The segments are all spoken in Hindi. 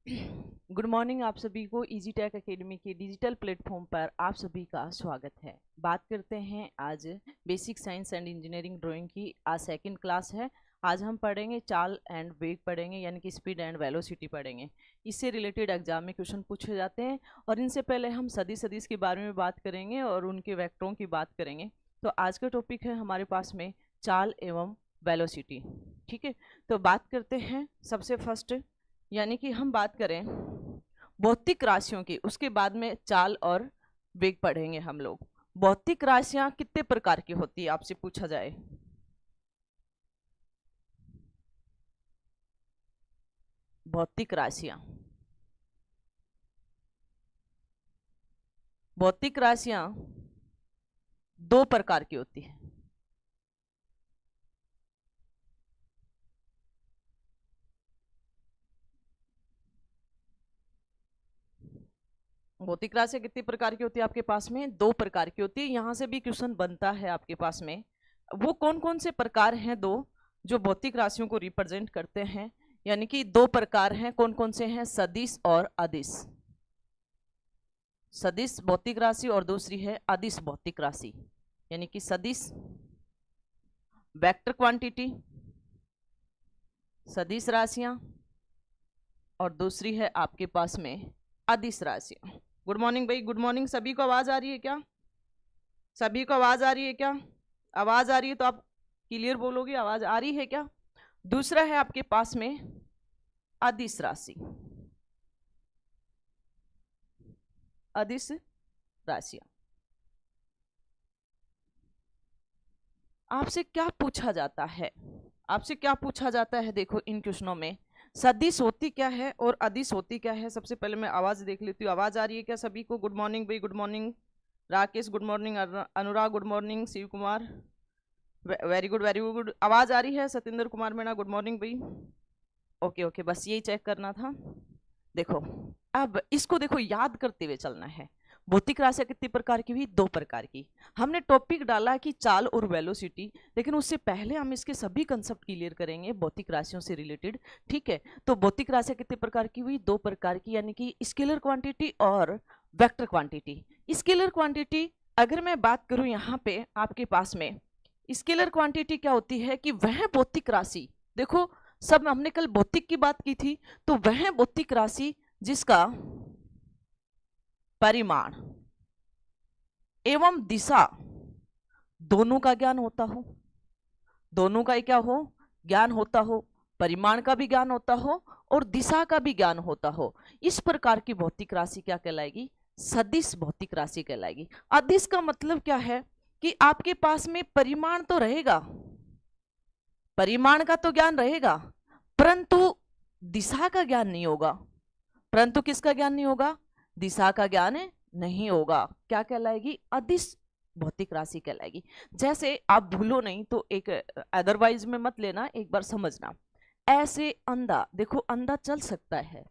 गुड मॉर्निंग आप सभी को इजी टेक एकेडमी के डिजिटल प्लेटफॉर्म पर आप सभी का स्वागत है। बात करते हैं आज basic science and engineering drawing की। आज सेकंड क्लास है। आज हम पढ़ेंगे चाल एंड वेग पढ़ेंगे, यानी कि स्पीड एंड वेलोसिटी पढ़ेंगे। इससे रिलेटेड एग्जाम में क्वेश्चन पूछे जाते हैं और इनसे पहले हम सदिश के बारे में बात करेंगे और उनके वेक्टरों की बात करेंगे। तो आज का टॉपिक है हमारे पास में चाल एवं वेलोसिटी। ठीक है, तो बात करते हैं सबसे फर्स्ट, यानी कि हम बात करें भौतिक राशियों की, उसके बाद में चाल और वेग पढ़ेंगे हम लोग। भौतिक राशियां कितने प्रकार की होती है आपसे पूछा जाए? भौतिक राशियां, भौतिक राशियां दो प्रकार की होती है। भौतिक राशियां कितनी प्रकार की होती है आपके पास में? दो प्रकार की होती है। यहां से भी क्वेश्चन बनता है आपके पास में। वो कौन कौन से प्रकार हैं दो जो भौतिक राशियों को रिप्रेजेंट करते हैं? यानी कि दो प्रकार हैं, कौन कौन से हैं? सदिश और अदिश। सदिश भौतिक राशि और दूसरी है अदिश भौतिक राशि। यानी कि सदिश वेक्टर क्वांटिटी, सदिश राशियां, और दूसरी है आपके पास में अदिश राशियां। गुड मॉर्निंग भाई, गुड मॉर्निंग। सभी को आवाज आ रही है क्या? सभी को आवाज आ रही है क्या? आवाज आ रही है तो आप क्लियर बोलोगे, आवाज आ रही है क्या? दूसरा है आपके पास में अदिश राशि, अदिश राशियां। आपसे क्या पूछा जाता है? आपसे क्या पूछा जाता है? देखो इन क्वेश्चनों में सदिश होती क्या है और अदिश होती क्या है। सबसे पहले मैं आवाज देख लेती हूँ। आवाज आ रही है क्या सभी को? गुड मॉर्निंग भाई, good morning. Rakesh good morning, Anurag good morning, Shiv Kumar very good very good. आवाज आ रही है? सत्येंद्र कुमार मीणा गुड मॉर्निंग भाई। ओके ओके, बस यही चेक करना था। देखो अब इसको देखो याद करते हुए चलना है। भौतिक राशियां कितनी प्रकार की हुई? दो प्रकार की। हमने टॉपिक डाला कि चाल और वेलोसिटी, लेकिन उससे पहले हम इसके सभी कंसेप्ट क्लियर करेंगे भौतिक राशियों से रिलेटेड। ठीक है, तो भौतिक राशियां कितने प्रकार की हुई? दो प्रकार की, यानी कि स्केलर क्वांटिटी और वेक्टर क्वांटिटी। स्केलर क्वांटिटी अगर मैं बात करूं यहाँ पे आपके पास में, स्केलर क्वांटिटी क्या होती है कि वह भौतिक राशि, देखो सब हमने कल भौतिक की बात की थी, तो वह भौतिक राशि जिसका परिमाण एवं दिशा दोनों का ज्ञान होता हो, दोनों का क्या हो? ज्ञान होता हो, परिमाण का भी ज्ञान होता हो और दिशा का भी ज्ञान होता हो, इस प्रकार की भौतिक राशि क्या कहलाएगी? सदिश भौतिक राशि कहलाएगी। अदिश का मतलब क्या है कि आपके पास में परिमाण तो रहेगा, परिमाण का तो ज्ञान रहेगा, परंतु दिशा का ज्ञान नहीं होगा। परंतु किसका ज्ञान नहीं होगा? दिशा का ज्ञान नहीं होगा। क्या कहलाएगी? अदिश भौतिक राशि कहलाएगी। जैसे आप भूलो नहीं तो एक अदरवाइज में मत लेना, एक बार समझना। ऐसे अंधा, देखो अंधा चल सकता है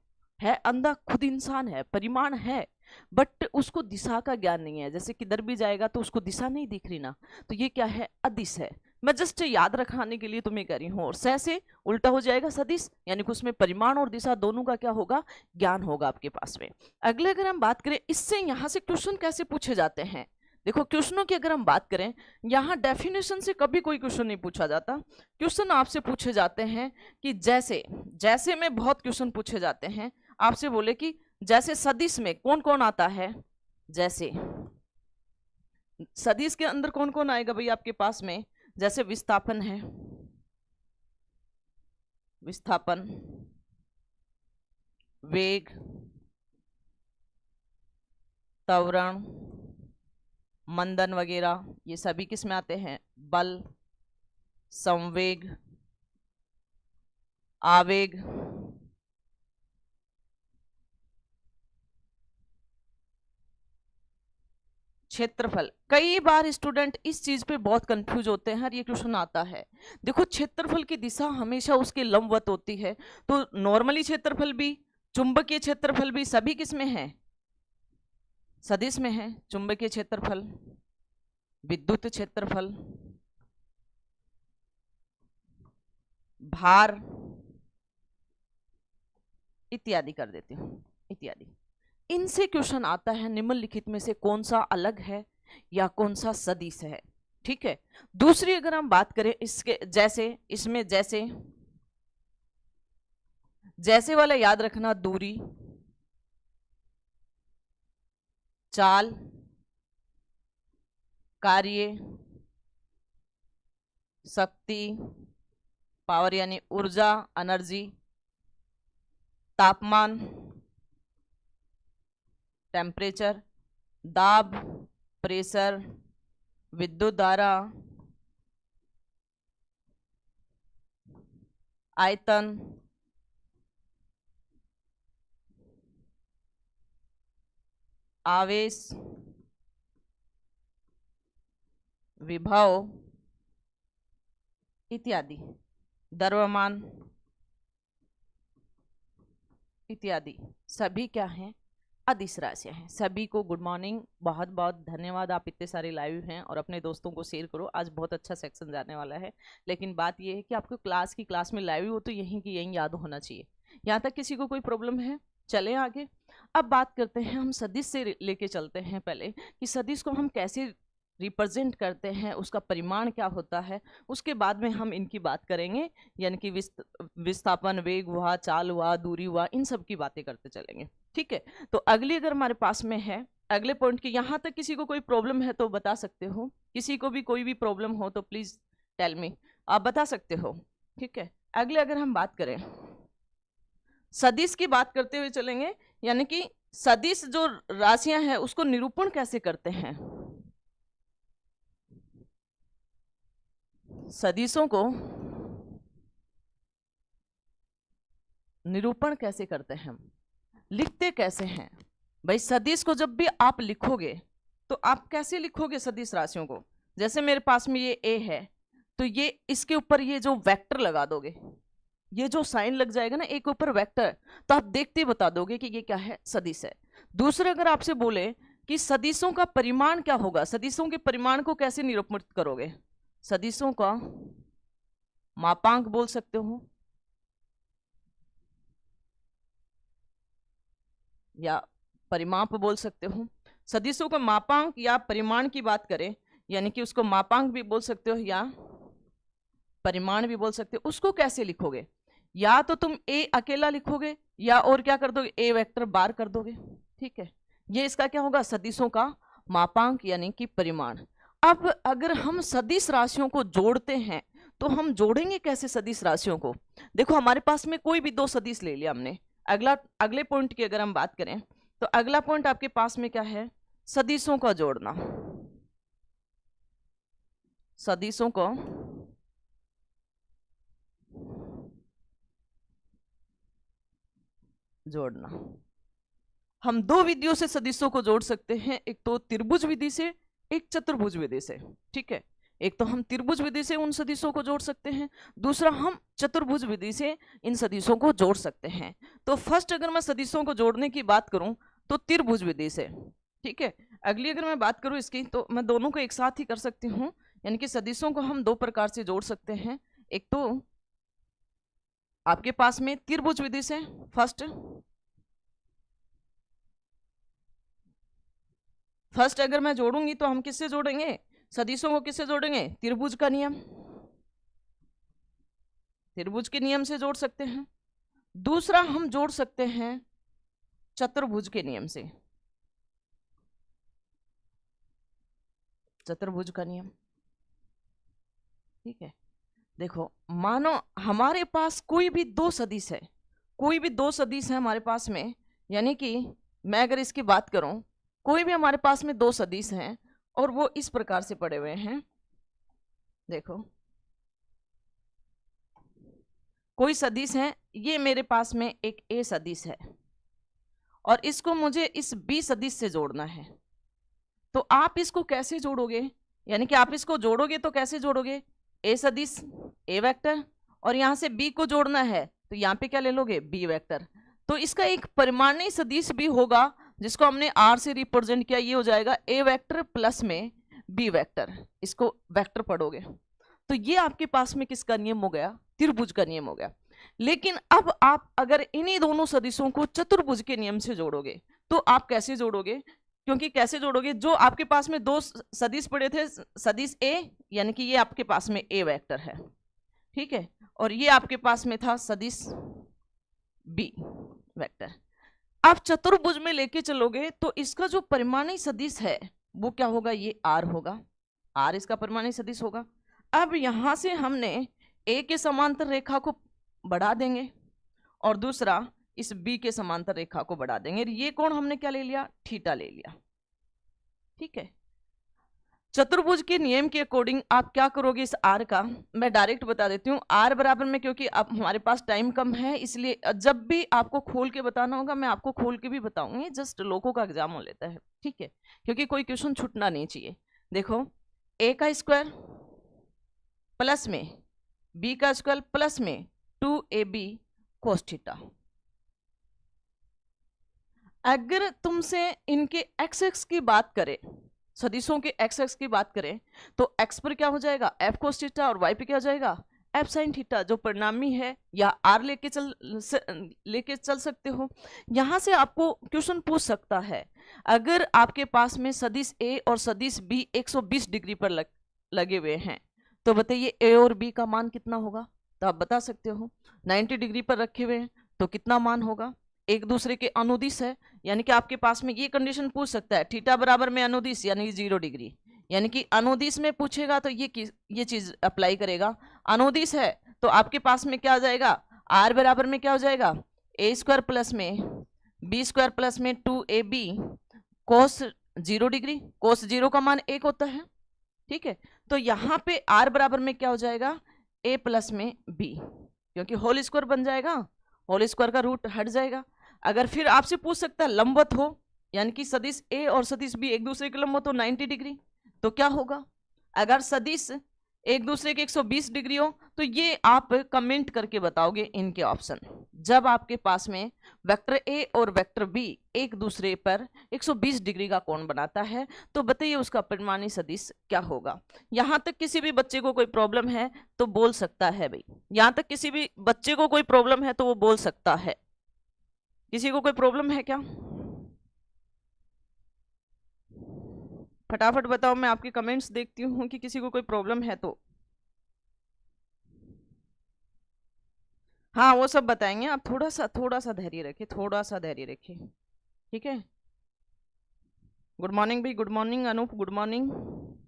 अंधा, खुद इंसान है, परिमाण है, बट उसको दिशा का ज्ञान नहीं है। जैसे किधर भी जाएगा तो उसको दिशा नहीं दिख रही ना, तो ये क्या है? अदिश है। मैं जस्ट याद रखाने के लिए तुम्हें कह रही हूँ। और स से उल्टा हो जाएगा सदिश, यानी कि उसमें परिमाण और दिशा दोनों का क्या होगा? ज्ञान होगा आपके पास में। अगले अगर हम बात करें, इससे यहां से क्वेश्चन कैसे पूछे जाते हैं? देखो क्वेश्चनों की अगर हम बात करें, यहाँ डेफिनेशन से कभी कोई क्वेश्चन नहीं पूछा जाता। क्वेश्चन आपसे पूछे जाते हैं कि जैसे, जैसे में बहुत क्वेश्चन पूछे जाते हैं। आपसे बोले कि जैसे सदिश में कौन कौन आता है? जैसे सदिश के अंदर कौन कौन आएगा भाई आपके पास में? जैसे विस्थापन है, विस्थापन, वेग, त्वरण, मंदन वगैरह, ये सभी किस में आते हैं? बल, संवेग, आवेग, क्षेत्रफल। कई बार स्टूडेंट इस चीज पे बहुत कंफ्यूज होते हैं और ये क्वेश्चन आता है। देखो क्षेत्रफल की दिशा हमेशा उसके लंबवत होती है, तो नॉर्मली क्षेत्रफल भी, चुंबकीय क्षेत्रफल भी, सभी किस में है? सदिश में है। चुंबकीय क्षेत्रफल, विद्युत क्षेत्रफल, भार, इत्यादि कर देती हूँ, इत्यादि। इनसे क्वेश्चन आता है निम्नलिखित में से कौन सा अलग है या कौन सा सदिश है। ठीक है। दूसरी अगर हम बात करें इसके जैसे, इसमें जैसे जैसे वाला याद रखना, दूरी, चाल, कार्य, शक्ति, पावर यानी ऊर्जा, एनर्जी, तापमान, टेम्परेचर, दाब, प्रेशर, विद्युत धारा, आयतन, आवेश, विभव इत्यादि, द्रव्यमान इत्यादि सभी क्या हैं, अदिश राशियां हैं। सभी को गुड मॉर्निंग, बहुत बहुत धन्यवाद। आप इतने सारे लाइव हैं और अपने दोस्तों को शेयर करो। आज बहुत अच्छा सेक्शन जाने वाला है, लेकिन बात यह है कि आपको क्लास में लाइव हो तो यहीं की यहीं याद होना चाहिए। यहाँ तक किसी को कोई प्रॉब्लम है? चलें आगे। अब बात करते हैं हम सदिश से लेके चलते हैं पहले कि सदिश को हम कैसे रिप्रेजेंट करते हैं, उसका परिमाण क्या होता है, उसके बाद में हम इनकी बात करेंगे, यानी कि विस्थापन, वेग हुआ, चाल हुआ, दूरी हुआ, इन सब की बातें करते चलेंगे। ठीक है। तो अगली अगर हमारे पास में है अगले पॉइंट की, यहाँ तक किसी को कोई प्रॉब्लम है तो बता सकते हो। किसी को भी कोई भी प्रॉब्लम हो तो प्लीज टेल मी, आप बता सकते हो। ठीक है। अगले अगर हम बात करें सदिश की बात करते हुए चलेंगे, यानी कि सदिश जो राशियां हैं उसको निरूपण कैसे करते हैं। सदिशों को निरूपण कैसे करते हैं, लिखते कैसे हैं भाई। सदिश को जब भी आप लिखोगे तो आप कैसे लिखोगे सदिश राशियों को? जैसे मेरे पास में ये ए है तो ये इसके ऊपर ये जो वेक्टर लगा दोगे, ये जो साइन लग जाएगा ना एक ऊपर वेक्टर, तो आप देखते ही बता दोगे कि ये क्या है, सदिश है। दूसरे अगर आपसे बोले कि सदिशों का परिमाण क्या होगा, सदिशों के परिमाण को कैसे निरूपित करोगे? सदिशों का मापांक बोल सकते हो या परिमाप बोल सकते हो। सदिशों का मापांक या परिमाण की बात करें, यानी कि उसको मापांक भी बोल सकते हो या परिमाण भी बोल सकते हो। उसको कैसे लिखोगे? या तो तुम ए अकेला लिखोगे या और क्या कर दोगे, ए वेक्टर बार कर दोगे। ठीक है। ये इसका क्या होगा, सदिशों का मापांक यानी कि परिमाण। अब अगर हम सदिश राशियों को जोड़ते हैं तो हम जोड़ेंगे कैसे सदिश राशियों को? देखो हमारे पास में कोई भी दो सदिश ले लिया हमने। अगले पॉइंट की अगर हम बात करें तो अगला पॉइंट आपके पास में क्या है, सदिशों का जोड़ना। सदिशों को जोड़ना। हम दो विधियों से सदिशों को जोड़ सकते हैं, एक तो त्रिभुज विधि से, एक चतुर्भुज विधि से। ठीक है। एक तो हम त्रिभुज विधि से उन सदिशों को जोड़ सकते हैं, दूसरा हम चतुर्भुज विधि से इन सदिशों को जोड़ सकते हैं। तो फर्स्ट अगर मैं सदिशों को जोड़ने की बात करूं तो त्रिभुज विधि से। ठीक है। अगली अगर मैं बात करूं इसकी तो मैं दोनों को एक साथ ही कर सकती हूं, यानी कि सदिशों को हम दो प्रकार से जोड़ सकते हैं। एक तो आपके पास में त्रिभुज विधि से, फर्स्ट अगर मैं जोड़ूंगी तो हम किससे जोड़ेंगे, सदिशों को किससे जोड़ेंगे, त्रिभुज का नियम, त्रिभुज के नियम से जोड़ सकते हैं। दूसरा हम जोड़ सकते हैं चतुर्भुज के नियम से, चतुर्भुज का नियम। ठीक है। देखो मानो हमारे पास कोई भी दो सदिश है, कोई भी दो सदिश है हमारे पास में, यानी कि मैं अगर इसकी बात करूं, कोई भी हमारे पास में दो सदिश हैं और वो इस प्रकार से पड़े हुए हैं। देखो कोई सदिश है, ये मेरे पास में एक ए सदिश है और इसको मुझे इस बी सदिश से जोड़ना है। तो आप इसको कैसे जोड़ोगे, यानी कि आप इसको जोड़ोगे तो कैसे जोड़ोगे, ए सदिश ए वेक्टर और यहां से बी को जोड़ना है तो यहाँ पे क्या ले लोगे, बी वेक्टर। तो इसका एक परिमाणीय सदिश भी होगा जिसको हमने आर से रिप्रेजेंट किया, ये हो जाएगा ए वेक्टर प्लस में बी वेक्टर, इसको वेक्टर पढ़ोगे। तो ये आपके पास में किसका नियम हो गया, त्रिभुज का नियम हो गया। लेकिन अब आप अगर इन्हीं दोनों सदिशों को चतुर्भुज के नियम से जोड़ोगे तो आप कैसे जोड़ोगे? क्योंकि कैसे जोड़ोगे, जो आपके पास में दो सदिश पड़े थे, सदिश ए यानी कि ये आपके पास में ए वेक्टर है, ठीक है, और ये आपके पास में था सदिश बी वेक्टर। आप चतुर्भुज में लेके चलोगे तो इसका जो परिमाणी सदिश है वो क्या होगा? ये आर होगा, आर इसका परिमाणी सदिश होगा। अब यहां से हमने ए के समांतर रेखा को बढ़ा देंगे और दूसरा इस बी के समांतर रेखा को बढ़ा देंगे। ये कोण हमने क्या ले लिया? थीटा ले लिया, ठीक है। चतुर्भुज के नियम के अकॉर्डिंग आप क्या करोगे? इस आर का मैं डायरेक्ट बता देती हूँ, आर बराबर में, क्योंकि अब हमारे पास टाइम कम है इसलिए जब भी आपको खोल के बताना होगा मैं आपको खोल के भी बताऊंगी, जस्ट लोगों का एग्जाम हो लेता है, ठीक है, क्योंकि कोई क्वेश्चन छूटना नहीं चाहिए। देखो, ए का स्क्वायर प्लस में बी का स्क्वायर प्लस में 2ab cos थीटा। अगर तुमसे इनके एक्स एक्स की बात करें, सदिशों के एक्स एक्स की बात करें, तो एक्स पर क्या हो जाएगा? f cos थीटा, और y पे क्या हो जाएगा? f sin theta. जो परिणामी है या r लेके चल सकते हो। यहां से आपको क्वेश्चन पूछ सकता है, अगर आपके पास में सदिश a और सदिश b 120 डिग्री पर लगे हुए हैं तो बताइए a और b का मान कितना होगा? तो आप बता सकते हो 90 डिग्री पर रखे हुए हैं तो कितना मान होगा? एक दूसरे के अनुदिश है, यानी कि आपके पास में ये कंडीशन पूछ सकता है, थीटा बराबर में अनुदिश यानी 0 डिग्री, यानी कि अनुदिश में पूछेगा तो ये चीज अप्लाई करेगा। अनुदिश है तो आपके पास में क्या आ जाएगा? आर बराबर में क्या हो जाएगा? ए स्क्वायर प्लस में बी स्क्वायर प्लस में 2ab कोस 0 डिग्री। कोस 0 का मान 1 होता है, ठीक है। तो यहाँ पे आर बराबर में क्या हो जाएगा? a प्लस में b, क्योंकि होल स्क्वायर बन जाएगा, होल स्क्वायर का रूट हट जाएगा। अगर फिर आपसे पूछ सकता है लंबवत हो, यानी कि सदिश ए और सदिश बी एक दूसरे के लंबवत हो 90 डिग्री, तो क्या होगा? अगर सदिश एक दूसरे के 120 डिग्री हो तो ये आप कमेंट करके बताओगे इनके ऑप्शन। जब आपके पास में वेक्टर ए और वेक्टर बी एक दूसरे पर 120 डिग्री का कोण बनाता है तो बताइए उसका परिमाणी सदिश क्या होगा? यहां तक किसी भी बच्चे को कोई प्रॉब्लम है तो बोल सकता है भाई, यहां तक किसी भी बच्चे को कोई प्रॉब्लम है तो वो बोल सकता है। किसी को कोई प्रॉब्लम है क्या? फटाफट बताओ, मैं आपके कमेंट्स देखती हूँ कि किसी को कोई प्रॉब्लम है तो। हाँ वो सब बताएंगे, आप थोड़ा सा धैर्य रखिए, थोड़ा सा धैर्य रखिए, ठीक है। गुड मॉर्निंग भाई, good morning Anoop, good morning,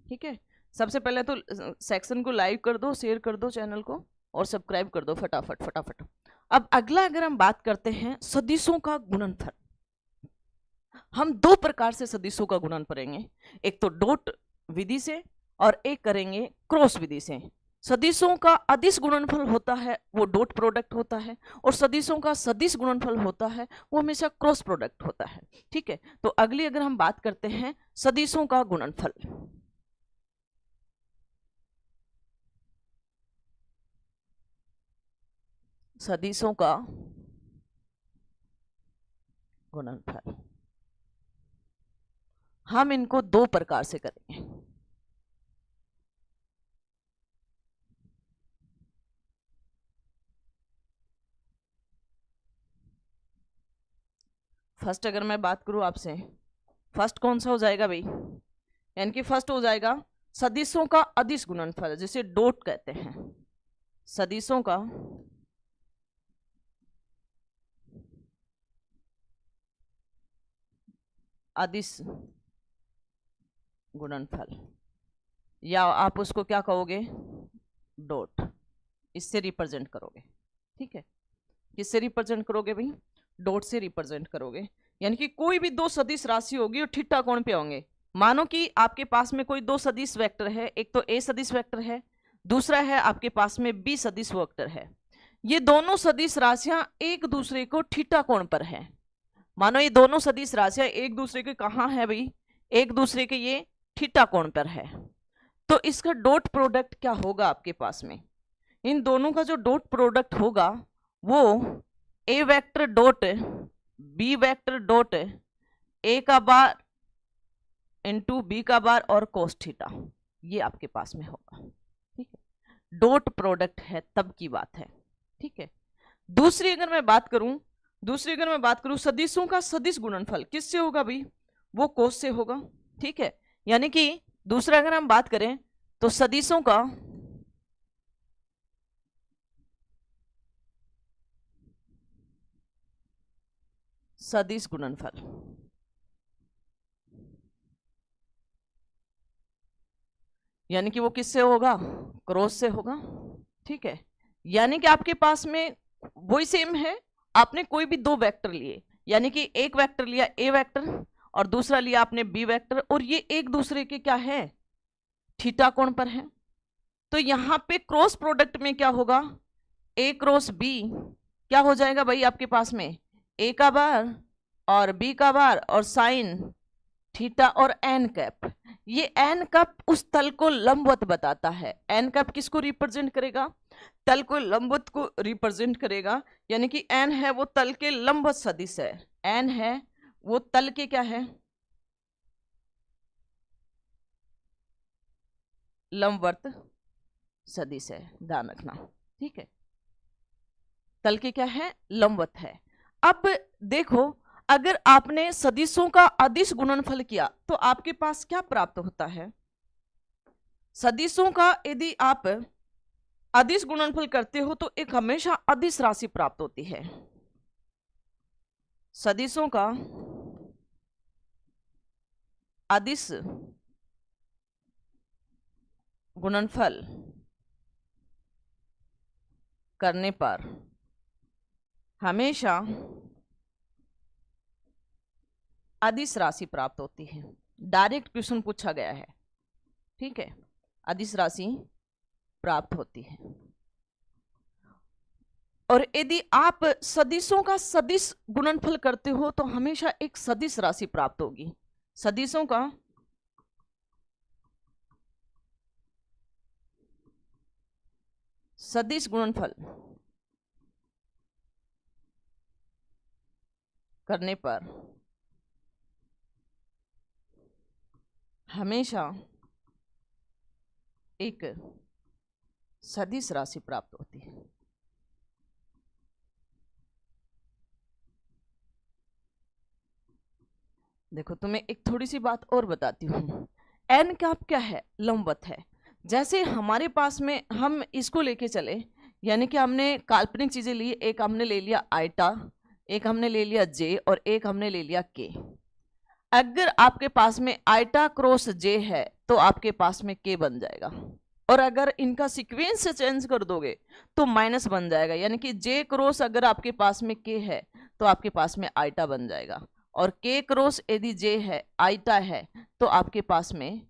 ठीक है। सबसे पहले तो सेक्शन को लाइक कर दो, शेयर कर दो चैनल को, और सब्सक्राइब कर दो फटाफट फटाफट। अब अगला अगर हम बात करते हैं सदिशों का गुणनफल, हम दो प्रकार से सदिशों का गुणन करेंगे, एक तो डॉट विधि से और एक करेंगे क्रॉस विधि से। सदिशों का अदिश गुणनफल होता है वो डॉट प्रोडक्ट होता है, और सदिशों का सदिश गुणनफल होता है वो हमेशा क्रॉस प्रोडक्ट होता है, ठीक है। तो अगली अगर हम बात करते हैं सदिशों का गुणनफल, सदिशों का गुणनफल हम इनको दो प्रकार से करेंगे। फर्स्ट अगर मैं बात करूं आपसे, फर्स्ट कौन सा हो जाएगा भाई? यानी कि फर्स्ट हो जाएगा सदिशों का अदिश गुणनफल, जिसे डॉट कहते हैं। सदिशों का अदिश गुणनफल, या आप उसको क्या कहोगे? डॉट, इससे रिप्रेजेंट करोगे, ठीक है। किससे रिप्रेजेंट करोगे भाई? डॉट से रिप्रेजेंट करोगे। यानी कि कोई भी दो सदिश राशि होगी और थीटा कोण पे होंगे। मानो कि आपके पास में कोई दो सदिश वेक्टर है, एक तो ए सदिश वेक्टर है, दूसरा है आपके पास में बी सदिश वेक्टर है। ये दोनों सदिश राशियां एक दूसरे को थीटा कोण पर है। मानो ये दोनों सदिश राशियां एक दूसरे के कहाँ है भाई? एक दूसरे के ये थीटा कोण पर है। तो इसका डॉट प्रोडक्ट क्या होगा आपके पास में? इन दोनों का जो डॉट प्रोडक्ट होगा वो A vector dot B vector dot A का बार इंटू बी का बार और कोस थीटा, ये आपके पास में होगा, ठीक है। डॉट प्रोडक्ट है तब की बात है, ठीक है। दूसरी अगर मैं बात करूं सदिशों का सदिश गुणनफल किससे होगा भाई? वो कोस से होगा। ठीक है, यानी कि दूसरा अगर हम बात करें तो सदिशों का सदिश गुणनफल यानी कि वो किससे होगा? क्रॉस से होगा। ठीक है, यानी कि आपके पास में वही सेम है, आपने कोई भी दो वेक्टर लिए, यानी कि एक वेक्टर लिया ए वेक्टर और दूसरा लिया आपने बी वेक्टर, और ये एक दूसरे के क्या है? थीटा कोण पर है। तो यहां पे क्रॉस प्रोडक्ट में क्या होगा? ए क्रॉस बी क्या हो जाएगा भाई आपके पास में? ए का बार और बी का बार और साइन थीटा और एन कैप। ये एन कैप उस तल को लंबवत बताता है। एन कैप किसको रिप्रेजेंट करेगा? तल को लंबवत को रिप्रेजेंट करेगा, यानी कि एन है वो तल के लंबवत सदिश है। एन है वो तल के क्या है? लंबवत सदिश है, ध्यान रखना। ठीक है, तल के क्या है? लंबवत है। अब देखो, अगर आपने सदिशों का अदिश गुणनफल किया तो आपके पास क्या प्राप्त होता है? सदिशों का यदि आप अदिश गुणनफल करते हो तो एक हमेशा अदिश राशि प्राप्त होती है। सदिशों का अदिश गुणनफल करने पर हमेशा अदिश राशि प्राप्त होती है। डायरेक्ट क्वेश्चन पूछा गया है। ठीक है, अदिश राशि प्राप्त होती है। और यदि आप सदिशों का सदिश गुणनफल करते हो तो हमेशा एक सदिश राशि प्राप्त होगी। सदिशों का सदिश गुणनफल करने पर हमेशा एक सदिश राशि प्राप्त होती है। देखो, तुम्हें एक थोड़ी सी बात और बताती हूँ। एन कैप क्या है? लंबवत है। जैसे हमारे पास में हम इसको लेके चले, यानी कि हमने काल्पनिक चीजें ली, एक हमने ले लिया आइटा, एक हमने ले लिया जे और एक हमने ले लिया के। अगर आपके पास में आइटा क्रॉस जे है तो आपके पास में के बन जाएगा, और अगर इनका सीक्वेंस से चेंज कर दोगे तो माइनस बन जाएगा, यानी कि जे क्रॉस अगर आपके पास में के है तो आपके पास में आइटा बन जाएगा, और के क्रॉस यदि जे है आइटा है तो आपके पास में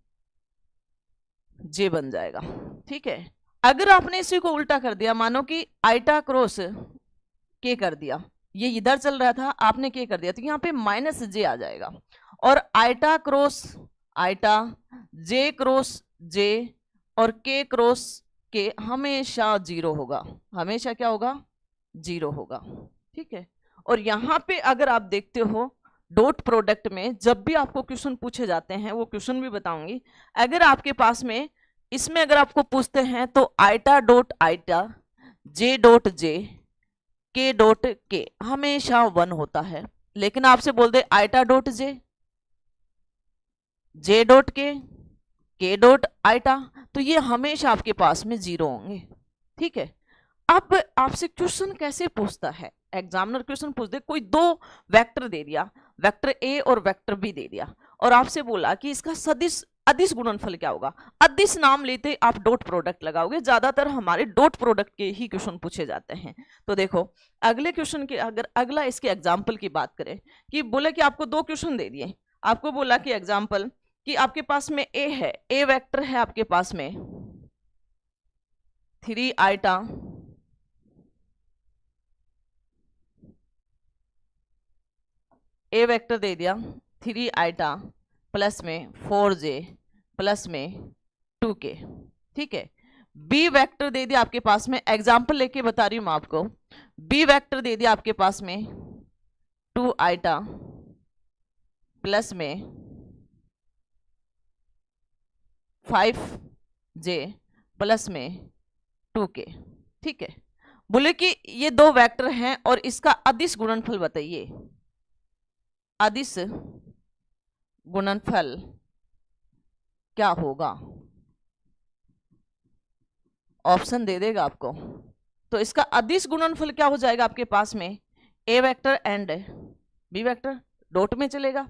जे बन जाएगा। ठीक है, अगर आपने इसी को उल्टा कर दिया, मानो कि आइटा क्रॉस के कर दिया, ये इधर चल रहा था, आपने के कर दिया, तो यहाँ पे माइनस जे आ जाएगा, और आइटा क्रॉस आइटा, जे क्रॉस जे और के क्रॉस के हमेशा जीरो होगा। हमेशा क्या होगा? जीरो होगा। ठीक है, और यहाँ पे अगर आप देखते हो डॉट प्रोडक्ट में जब भी आपको क्वेश्चन पूछे जाते हैं, वो क्वेश्चन भी बताऊंगी, अगर आपके पास में इसमें अगर आपको पूछते हैं तो आइटा डॉट आइटा, J dot J, K dot के हमेशा 1 होता है। लेकिन आपसे बोल दे iota dot j, j dot k dot iota, तो ये हमेशा आपके पास में 0 होंगे। ठीक है, अब आपसे क्वेश्चन कैसे पूछता है? एग्जामिनर क्वेश्चन पूछ दे, कोई दो वेक्टर दे दिया, वेक्टर ए और वेक्टर बी दे दिया, और आपसे बोला कि इसका सदिश अदिश गुणनफल क्या होगा। अदिश नाम लेते आप डॉट प्रोडक्ट लगाओगे, ज्यादातर हमारे डॉट प्रोडक्ट के ही क्वेश्चन पूछे जाते हैं। तो देखो, अगले क्वेश्चन के अगर अगला इसके एग्जाम्पल की बात करें, कि बोले कि आपको दो क्वेश्चन दे दिए, आपको बोला कि एग्जाम्पल कि आपके पास में ए है, ए वेक्टर है आपके पास में 3 आइटा ए वेक्टर दे दिया 3 आइटा प्लस में 4j प्लस में 2k। ठीक है, बी वेक्टर दे दिया आपके पास में, एग्जाम्पल लेके बता रही हूं मैं आपको, बी वेक्टर दे दिया आपके पास में 2 आइटा प्लस में 5j प्लस में 2k। ठीक है, बोले कि ये दो वेक्टर हैं और इसका अदिश गुणनफल बताइए। अदिश गुणनफल क्या होगा? ऑप्शन दे देगा आपको। तो इसका अदिश गुणनफल क्या हो जाएगा आपके पास में? A vector and B vector dot में चलेगा।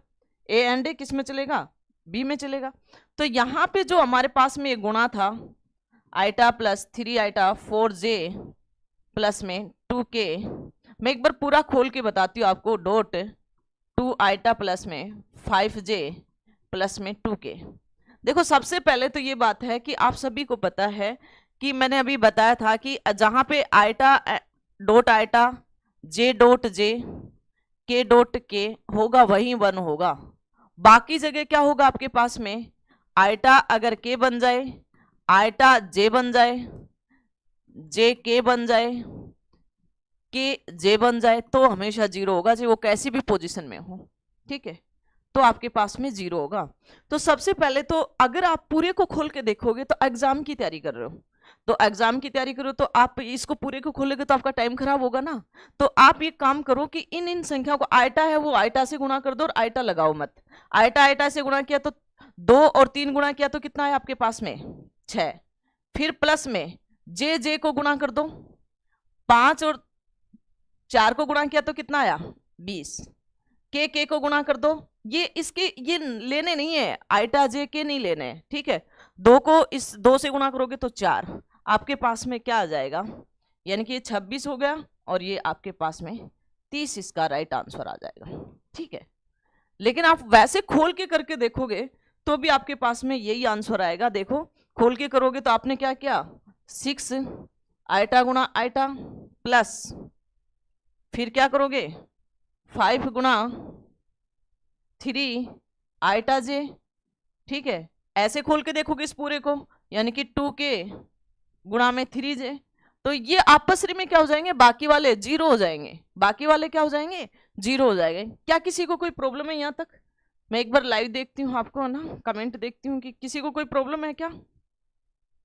ए एंड ए किस में चलेगा? बी में चलेगा। तो यहां पे जो हमारे पास में ये गुणा था iota plus 3 iota 4j plus में 2k, मैं एक बार पूरा खोल के बताती हूँ आपको। डॉट 2 आइटा प्लस में 5j प्लस में 2k। देखो सबसे पहले तो ये बात है कि आप सभी को पता है कि मैंने अभी बताया था कि जहां पे आइटा डॉट आइटा J dot J K dot के होगा वही 1 होगा। बाकी जगह क्या होगा आपके पास में? आइटा अगर के बन जाए, आइटा जे बन जाए, जे के बन जाए, के जे बन जाए तो हमेशा 0 होगा, चाहे वो कैसी भी पोजीशन में हो। ठीक है, तो आपके पास में 0 होगा। तो सबसे पहले तो अगर आप पूरे को खोल के देखोगे तो एग्जाम की तैयारी कर रहे हो, तो एग्जाम की तैयारी करो तो आप इसको पूरे को खोलोगे तो आपका टाइम खराब होगा ना। तो आप ये काम करो कि इन संख्या को आइटा है वो आइटा से गुणा कर दो और आइटा लगाओ मत। आइटा आइटा से गुणा किया तो 2 और 3 गुणा किया तो कितना है आपके पास में? 6। फिर प्लस में जे जे को गुणा कर दो, 5 और 4 को गुणा किया तो कितना आया? 20। के को गुणा कर दो, ये इसके ये लेने नहीं है, आइटा जे के नहीं लेने हैं। ठीक है, 2 को इस 2 से गुणा करोगे तो 4, आपके पास में क्या आ जाएगा? यानी कि ये 26 हो गया और ये आपके पास में 30 इसका राइट आंसर आ जाएगा। ठीक है, लेकिन आप वैसे खोल के करके देखोगे तो भी आपके पास में यही आंसर आएगा। देखो खोल के करोगे तो आपने क्या किया? 6 आइटा गुणा आइटा प्लस फिर क्या करोगे? 5 गुणा 3 आइटा जे। ठीक है, ऐसे खोल के देखोगे इस पूरे को, यानी कि 2k गुणा में 3j, तो ये आपस में क्या हो जाएंगे? बाकी वाले 0 हो जाएंगे। बाकी वाले क्या हो जाएंगे? 0 हो जाएंगे। क्या किसी को कोई प्रॉब्लम है यहाँ तक? मैं एक बार लाइव देखती हूँ आपको ना, कमेंट देखती हूँ कि किसी को कोई प्रॉब्लम है क्या?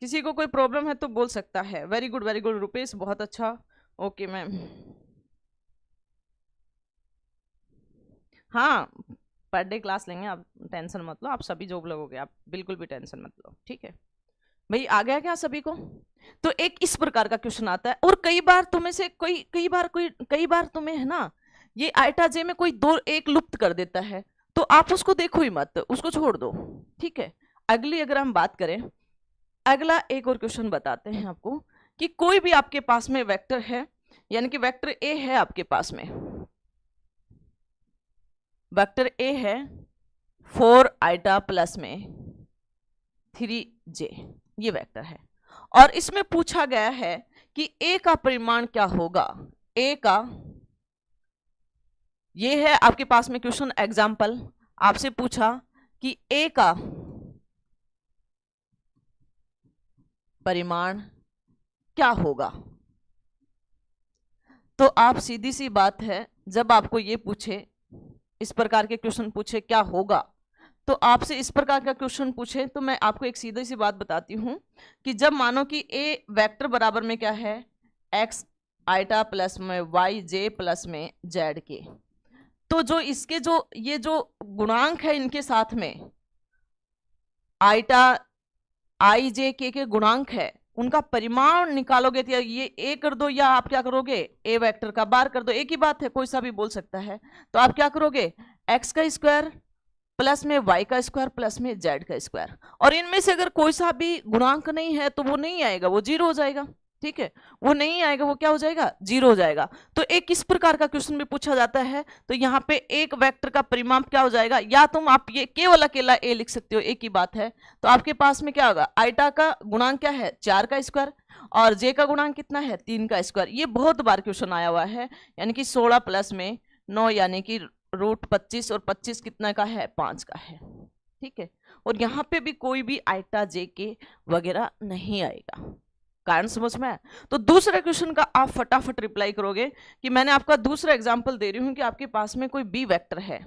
किसी को कोई प्रॉब्लम है तो बोल सकता है। वेरी गुड रुपेश, बहुत अच्छा। ओके मैम, हाँ पर डे क्लास लेंगे, आप टेंशन मत लो। आप सभी जॉब लगोगे, आप बिल्कुल भी टेंशन मत लो। ठीक है भाई, आ गया क्या सभी को? तो एक इस प्रकार का क्वेश्चन आता है। और कई बार तुम्हें से कई बार तुम्हें है ना ये आइटा जे में कोई 2 1 लुप्त कर देता है, तो आप उसको देखो ही मत, उसको छोड़ दो। ठीक है, अगली अगर हम बात करें, अगला एक और क्वेश्चन बताते हैं आपको कि कोई भी आपके पास में वेक्टर है, यानी कि वेक्टर ए है आपके पास में, वेक्टर ए है 4 आइटा प्लस में 3j, ये वेक्टर है। और इसमें पूछा गया है कि ए का परिमाण क्या होगा? ए का, ये है आपके पास में क्वेश्चन एग्जाम्पल, आपसे पूछा कि ए का परिमाण क्या होगा। तो आप सीधी सी बात है, जब आपको ये पूछे, इस प्रकार के क्वेश्चन पूछे क्या होगा, तो आपसे इस प्रकार का क्वेश्चन पूछे तो मैं आपको एक सीधी सी बात बताती हूं कि जब मानो कि ए वेक्टर बराबर में क्या है? एक्स आइटा प्लस में वाई जे प्लस में जेड के, तो जो इसके जो ये जो गुणांक है इनके साथ में आइटा आई जे के गुणांक है, उनका परिमाण निकालोगे तो ये ए कर दो या आप क्या करोगे? ए वेक्टर का बार कर दो, एक ही बात है, कोई सा भी बोल सकता है। तो आप क्या करोगे? एक्स का स्क्वायर प्लस में वाई का स्क्वायर प्लस में जेड का स्क्वायर, और इनमें से अगर कोई सा भी गुणांक नहीं है तो वो नहीं आएगा, वो 0 हो जाएगा। ठीक है, वो नहीं आएगा, वो क्या हो जाएगा? 0 हो जाएगा। तो एक इस प्रकार का क्वेश्चन भी पूछा जाता है, तो यहाँ पे एक वेक्टर का परिमाण क्या हो जाएगा? या तुम आप ये केवल अकेला ए लिख सकते हो, एक ही बात है। तो आपके पास में क्या होगा? आइटा का गुणांक क्या है? 4 का स्क्वायर, और जे का गुणांक कितना है? 3 का स्क्वायर। ये बहुत बार क्वेश्चन आया हुआ है, यानी कि 16 प्लस में 9 यानी कि रूट 25, और 25 कितना का है? 5 का है। ठीक है, और यहाँ पे भी कोई भी आइटा जे के वगैरह नहीं आएगा। कारण समझ में आया? तो दूसरे क्वेश्चन का आप फटाफट रिप्लाई करोगे कि मैंने आपका दूसरा एग्जांपल दे रही हूं कि आपके पास में कोई बी वेक्टर है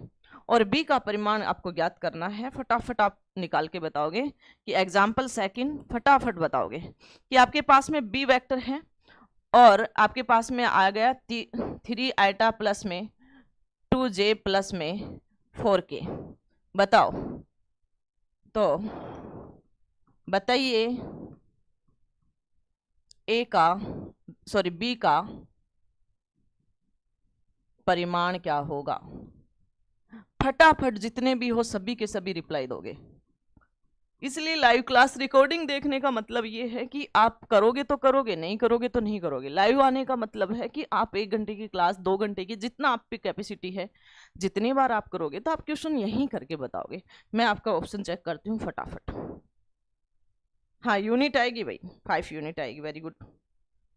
और बी का परिमाण आपको ज्ञात करना है। फटाफट आप निकाल के बताओगे कि एग्जाम्पल सेकंड, फटाफट बताओगे कि आपके पास में बी वेक्टर है और आपके पास में आ गया 3 आइटा प्लस में 2j प्लस में 4k। बताओ, तो बताइए बी का परिमाण क्या होगा? फटाफट जितने भी हो सभी के सभी रिप्लाई दोगे। इसलिए लाइव क्लास रिकॉर्डिंग देखने का मतलब ये है कि आप करोगे तो करोगे, नहीं करोगे तो नहीं करोगे। लाइव आने का मतलब है कि आप 1 घंटे की क्लास, 2 घंटे की, जितना आप पे कैपेसिटी है, जितनी बार आप करोगे तो आप क्वेश्चन यहीं करके बताओगे। मैं आपका ऑप्शन चेक करती हूँ फटाफट। हाँ, यूनिट आएगी भाई, 5 यूनिट आएगी। वेरी गुड,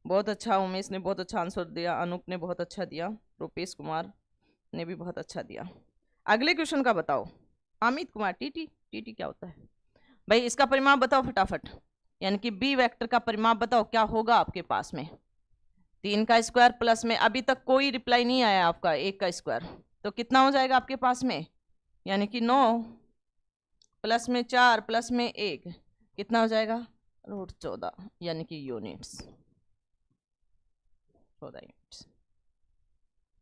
बहुत अच्छा। उमेश ने बहुत अच्छा आंसर दिया, अनूप ने बहुत अच्छा दिया, रूपेश कुमार ने भी बहुत अच्छा दिया। अगले क्वेश्चन का बताओ। अमित कुमार, टीटी क्या होता है भाई? इसका परिमाप बताओ फटाफट, यानी कि बी वेक्टर का परिमाप बताओ क्या होगा आपके पास में। 3 का स्क्वायर प्लस में, अभी तक कोई रिप्लाई नहीं आया आपका, 1 का स्क्वायर, तो कितना हो जाएगा आपके पास में? यानी कि 9 प्लस में 4 प्लस में 1 कितना हो जाएगा? √14, यानी कि यूनिट्स, 14 यूनिट्स।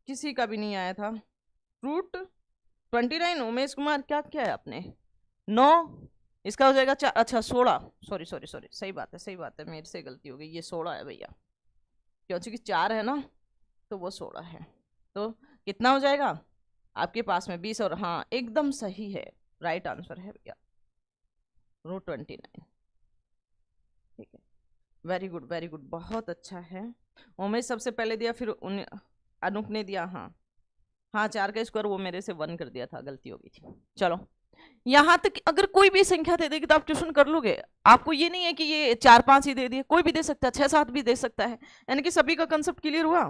किसी का भी नहीं आया था। √29। उमेश कुमार क्या क्या है आपने? 9, इसका हो जाएगा 4, अच्छा 16, सॉरी, सही बात है, मेरे से गलती हो गई, ये 16 है भैया, क्योंकि 4 है ना, तो वो 16 है। तो कितना हो जाएगा आपके पास में? 20। और हाँ, एकदम सही है, राइट आंसर है भैया, √29। ठीक है, वेरी गुड, बहुत अच्छा है। उमेश सबसे पहले दिया, फिर अनूप ने दिया। हाँ 4 का स्क्वायर वो मेरे से 1 कर दिया था, गलती हो गई थी। चलो, यहां तक अगर कोई भी संख्या दे देगी तो आप ट्यूशन कर लोगे। आपको ये नहीं है कि ये 4-5 ही दे दिए, कोई भी दे सकता है, 6-7 भी दे सकता है। यानी कि सभी का कंसेप्ट क्लियर हुआ।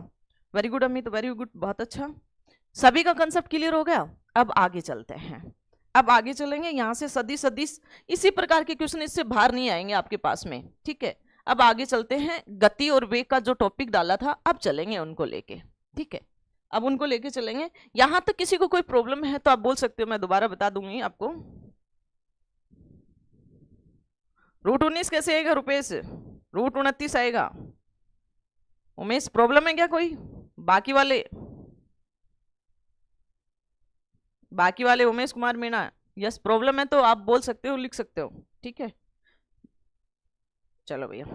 Very good Amit, very good, बहुत अच्छा, सभी का कंसेप्ट क्लियर हो गया। अब आगे चलते हैं, अब आगे चलेंगे। यहाँ से सदिश इसी प्रकार के क्वेश्चन इससे बाहर नहीं आएंगे आपके पास में। ठीक है, अब आगे चलते हैं। गति और वेग का जो टॉपिक डाला था, अब चलेंगे उनको लेके। ठीक है, अब उनको लेके चलेंगे। यहां तक किसी को कोई प्रॉब्लम है तो आप बोल सकते हो, मैं दोबारा बता दूंगी आपको। √19 कैसे आएगा रुपेश? √29 आएगा। उमेश प्रॉब्लम है क्या कोई? बाकी वाले उमेश कुमार मीणा, यस प्रॉब्लम है तो आप बोल सकते हो, लिख सकते हो। ठीक है, चलो भैया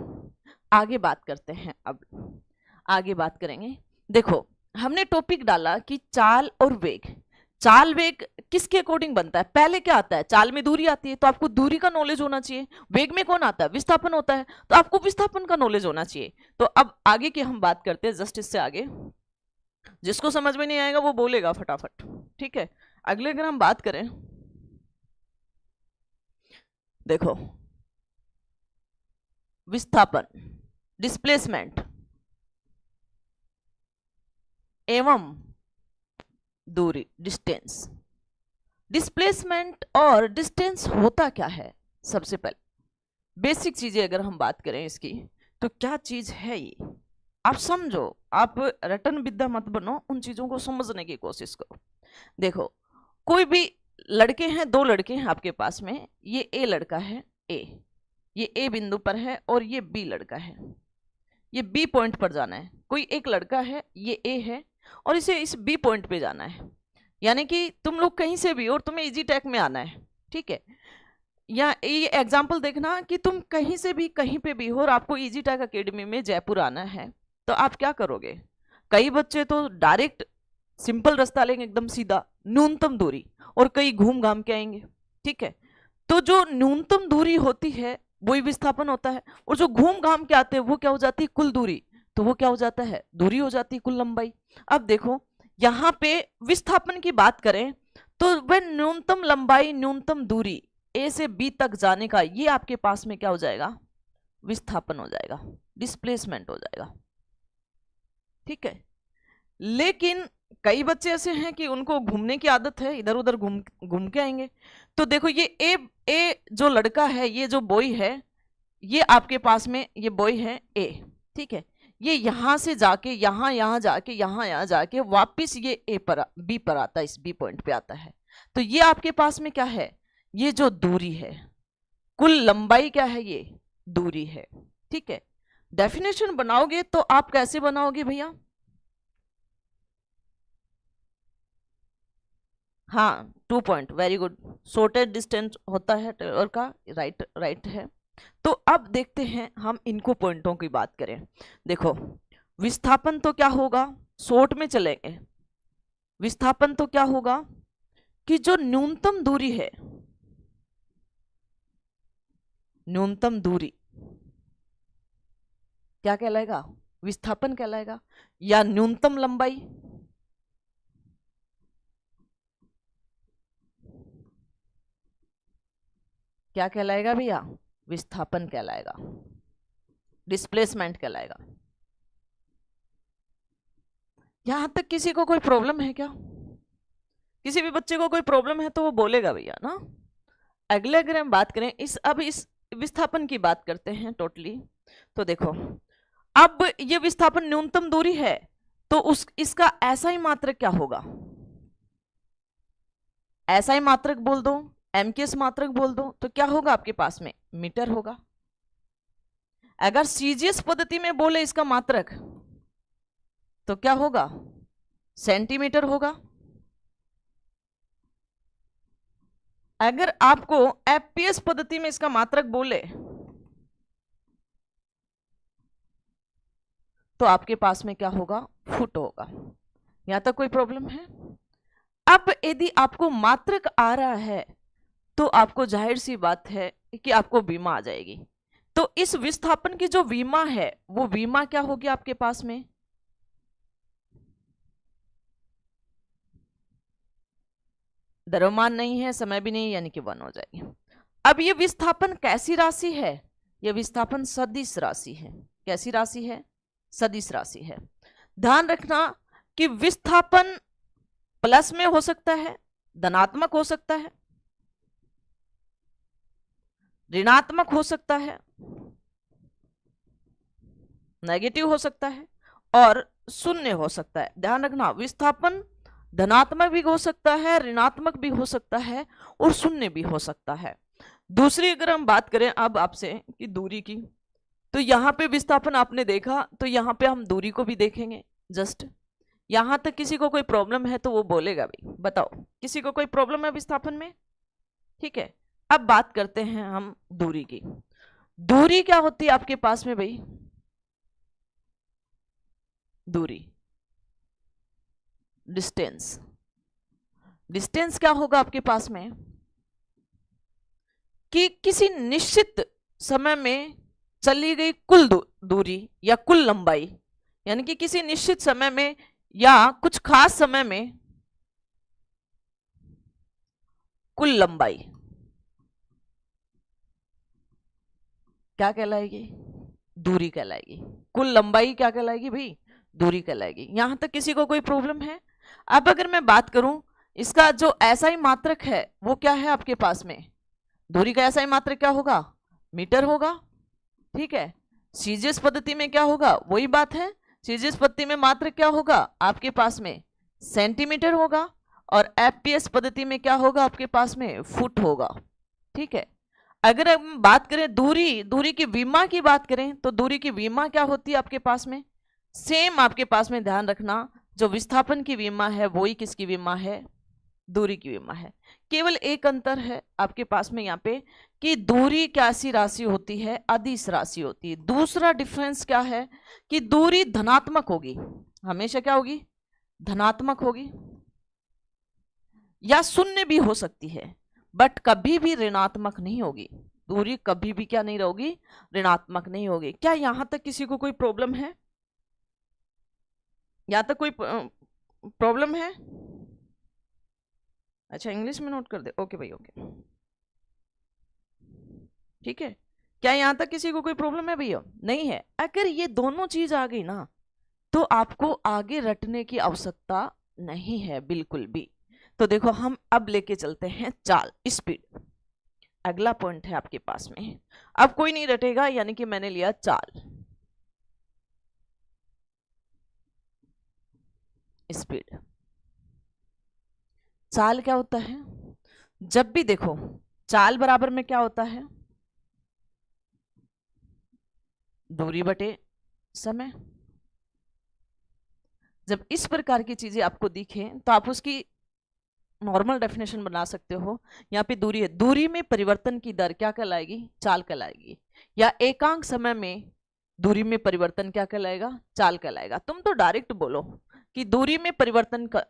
आगे बात करते हैं। अब आगे बात करेंगे। देखो, हमने टॉपिक डाला कि चाल और वेग। चाल वेग किसके अकॉर्डिंग बनता है? पहले क्या आता है? चाल में दूरी आती है, तो आपको दूरी का नॉलेज होना चाहिए। वेग में कौन आता है? विस्थापन होता है, तो आपको विस्थापन का नॉलेज होना चाहिए। तो अब आगे की हम बात करते हैं, जस्ट इससे आगे। जिसको समझ में नहीं आएगा वो बोलेगा फटाफट। ठीक है, अगले अगर हम बात करें, देखो विस्थापन, डिस्प्लेसमेंट एवं दूरी, डिस्टेंस। डिस्प्लेसमेंट और डिस्टेंस होता क्या है? सबसे पहले बेसिक चीजें अगर हम बात करें इसकी, तो क्या चीज है ये आप समझो। आप रटन विद्या मत बनो, उन चीजों को समझने की कोशिश करो। देखो, कोई भी लड़के हैं, 2 लड़के हैं आपके पास में, ये ए लड़का है, ये ए बिंदु पर है, और ये बी लड़का है, ये बी पॉइंट पर जाना है। कोई एक लड़का है, ये ए है, और इसे इस बी पॉइंट पे जाना है। यानी कि तुम लोग कहीं से भी और तुम्हें इजी टेक में आना है। ठीक है, या ये एग्जाम्पल देखना कि तुम कहीं से भी कहीं पे भी हो और आपको इजी टेक अकेडमी में जयपुर आना है, तो आप क्या करोगे? कई बच्चे तो डायरेक्ट सिंपल रास्ता लेंगे, एकदम सीधा न्यूनतम दूरी, और कई घूम घाम के आएंगे। ठीक है, तो जो न्यूनतम दूरी होती है वही विस्थापन होता है, और जो घूम घाम के आते हैं वो क्या हो जाती है? कुल दूरी। तो वो क्या हो जाता है? दूरी हो जाती है, कुल लंबाई। अब देखो, यहाँ पे विस्थापन की बात करें तो वह न्यूनतम लंबाई, न्यूनतम दूरी ए से बी तक जाने का, ये आपके पास में क्या हो जाएगा? विस्थापन हो जाएगा, डिस्प्लेसमेंट हो जाएगा। ठीक है, लेकिन कई बच्चे ऐसे हैं कि उनको घूमने की आदत है, इधर उधर घूम के आएंगे। तो देखो, ये ए जो लड़का है, ये जो बॉय है, ये आपके पास में ये बॉय है ए। ठीक है, ये यहां से जाके यहाँ जाके यहाँ जाके वापिस ये ए पर बी पर आता है, इस बी पॉइंट पे आता है। तो ये आपके पास में क्या है? ये जो दूरी है, कुल लंबाई क्या है? ये दूरी है। ठीक है, डेफिनेशन बनाओगे तो आप कैसे बनाओगे भैया? हाँ, 2 point, very good. Shortest distance होता है ट्रेवलर का, राइट राइट है। तो अब देखते हैं हम इनको पॉइंटों की बात करें। देखो विस्थापन तो क्या होगा, शॉर्ट में चलेंगे। विस्थापन तो क्या होगा कि जो न्यूनतम दूरी है, न्यूनतम दूरी क्या कहलाएगा? विस्थापन कहलाएगा। या न्यूनतम लंबाई, क्या कहलाएगा भैया? विस्थापन कहलाएगा, डिस्प्लेसमेंट कहलाएगा। यहां तक किसी को कोई प्रॉब्लम है क्या? किसी भी बच्चे को कोई प्रॉब्लम है तो वो बोलेगा भैया ना। अगले अगर हम बात करें अब इस विस्थापन की बात करते हैं टोटली। तो देखो अब ये विस्थापन न्यूनतम दूरी है, तो उस इसका ऐसा ही मात्रक क्या होगा? ऐसा ही मात्रक बोल दो, एमकेएस मात्रक बोल दो, तो क्या होगा आपके पास में? मीटर होगा। अगर सीजीएस पद्धति में बोले इसका मात्रक, तो क्या होगा? सेंटीमीटर होगा। अगर आपको एफपीएस पद्धति में इसका मात्रक बोले तो आपके पास में क्या होगा? फुट होगा। यहां तक कोई प्रॉब्लम है? अब यदि आपको मात्रक आ रहा है तो आपको जाहिर सी बात है कि आपको बीमा आ जाएगी। तो इस विस्थापन की जो बीमा है वो बीमा क्या होगी आपके पास में? द्रव्यमान नहीं है, समय भी नहीं, यानी कि 1 हो जाएगी। अब ये विस्थापन कैसी राशि है? ये विस्थापन सदिश राशि है। कैसी राशि है? सदिश राशि है। ध्यान रखना कि विस्थापन प्लस में हो सकता है, धनात्मक हो सकता है, ऋणात्मक हो सकता है, नेगेटिव हो सकता है और शून्य हो सकता है। ध्यान रखना विस्थापन धनात्मक भी हो सकता है, ऋणात्मक भी हो सकता है और शून्य भी हो सकता है। दूसरी अगर हम बात करें अब आपसे कि दूरी की, तो यहां पे विस्थापन आपने देखा, तो यहां पे हम दूरी को भी देखेंगे। जस्ट यहां तक किसी को कोई प्रॉब्लम है तो वो बोलेगा भाई, बताओ किसी को कोई प्रॉब्लम है विस्थापन में? ठीक है, अब बात करते हैं हम दूरी की। दूरी क्या होती है आपके पास में भाई? दूरी, डिस्टेंस। डिस्टेंस क्या होगा आपके पास में? कि किसी निश्चित समय में चली गई कुल दूरी या कुल लंबाई, यानी कि किसी निश्चित समय में या कुछ खास समय में कुल लंबाई क्या कहलाएगी? दूरी कहलाएगी। कुल लंबाई क्या कहलाएगी भाई? दूरी कहलाएगी। यहां तक किसी को कोई प्रॉब्लम है? अब अगर मैं बात करूं इसका जो ऐसा ही मात्रक है वो क्या है आपके पास में? दूरी का ऐसा ही मात्रक क्या होगा? मीटर होगा। ठीक है, सीजीएस पद्धति में क्या होगा? वही बात है, सीजीएस पद्धति में मात्रक क्या होगा आपके पास में? सेंटीमीटर होगा। और एफपीएस पद्धति में क्या होगा आपके पास में? फुट होगा। ठीक है, अगर हम बात करें दूरी की विमा की बात करें तो दूरी की विमा क्या होती है आपके पास में? सेम आपके पास में, ध्यान रखना जो विस्थापन की विमा है वही किसकी विमा है? दूरी की विमा है। केवल एक अंतर है आपके पास में यहाँ पे कि दूरी कैसी राशि होती है? अदिश राशि होती है। दूसरा डिफरेंस क्या है कि दूरी धनात्मक होगी, हमेशा क्या होगी? धनात्मक होगी, या शून्य भी हो सकती है बट कभी भी ऋणात्मक नहीं होगी। दूरी कभी भी क्या नहीं होगी? ऋणात्मक नहीं होगी। क्या यहां तक किसी को कोई प्रॉब्लम है? यहां तक कोई प्रॉब्लम है? अच्छा, इंग्लिश में नोट कर दे, ओके भाई ओके, ठीक है। क्या यहां तक किसी को कोई प्रॉब्लम है भैया? नहीं है। अगर ये दोनों चीज आ गई ना तो आपको आगे रटने की आवश्यकता नहीं है बिल्कुल भी। तो देखो हम अब लेके चलते हैं चाल, स्पीड। अगला पॉइंट है आपके पास में। अब कोई नहीं रटेगा, यानी कि मैंने लिया चाल, स्पीड। चाल क्या होता है? जब भी देखो चाल बराबर में क्या होता है? दूरी बटे समय। जब इस प्रकार की चीजें आपको दिखे तो आप उसकी नॉर्मल डेफिनेशन बना सकते हो। यहाँ पे दूरी है, दूरी में परिवर्तन की दर क्या कहलाएगी? चाल कहलाएगी। या एकांक समय में दूरी में परिवर्तन क्या कहलाएगा? चाल कहलाएगा। तुम तो डायरेक्ट बोलो कि दूरी में परिवर्तन का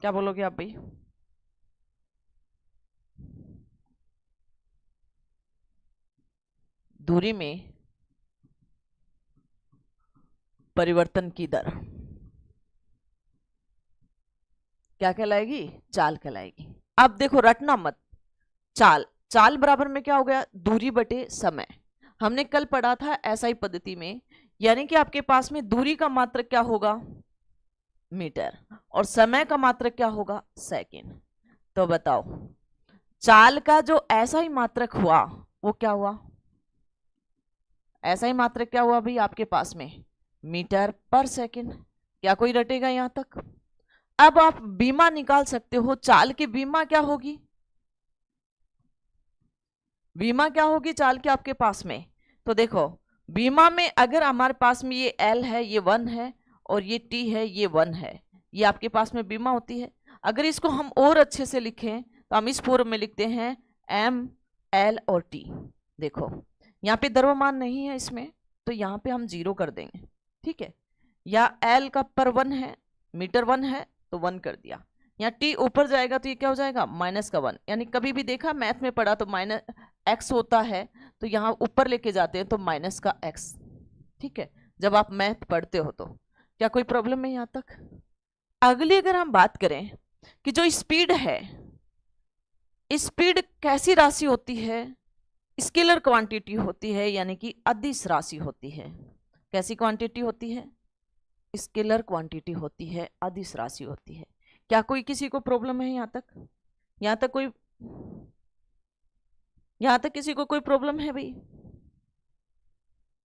क्या बोलोगे आप भाई? दूरी में परिवर्तन की दर क्या कहलाएगी? चाल कहलाएगी। अब देखो रटना मत, चाल, चाल बराबर में क्या हो गया? दूरी बटे समय। हमने कल पढ़ा था एसआई पद्धति में, यानी कि आपके पास में दूरी का मात्रक क्या होगा? मीटर, और समय का मात्रक क्या होगा? सेकंड। तो बताओ चाल का जो ऐसा ही मात्रक हुआ वो क्या हुआ? ऐसा ही मात्रक क्या हुआ भाई आपके पास में? मीटर पर सेकंड। क्या कोई रटेगा यहां तक? अब आप बीमा निकाल सकते हो, चाल की बीमा क्या होगी? बीमा क्या होगी चाल के आपके पास में? तो देखो बीमा में अगर हमारे पास में ये L है, ये 1 है, और ये T है, ये 1 है, ये आपके पास में बीमा होती है। अगर इसको हम और अच्छे से लिखें तो हम इस फॉर्म में लिखते हैं M, L और T। देखो यहाँ पे द्रव्यमान नहीं है इसमें, तो यहाँ पे हम 0 कर देंगे, ठीक है। या L का पर 1 है, मीटर 1 है तो 1 कर दिया। यहाँ T ऊपर जाएगा तो ये क्या हो जाएगा? माइनस का 1। यानी कभी भी देखा मैथ में पढ़ा तो माइनस x होता है, तो यहाँ ऊपर लेके जाते हैं तो माइनस का x, ठीक है। जब आप मैथ पढ़ते हो तो क्या कोई प्रॉब्लम है यहाँ तक? अगली अगर हम बात करें कि जो स्पीड है, स्पीड कैसी राशि होती है? स्केलर क्वांटिटी होती है, यानी कि अदिश राशि होती है। कैसी क्वांटिटी होती है? स्केलर क्वांटिटी होती है, अदिश राशि होती है। क्या कोई किसी को प्रॉब्लम है यहाँ तक? यहाँ तक कोई, यहाँ तक किसी को कोई प्रॉब्लम है भाई?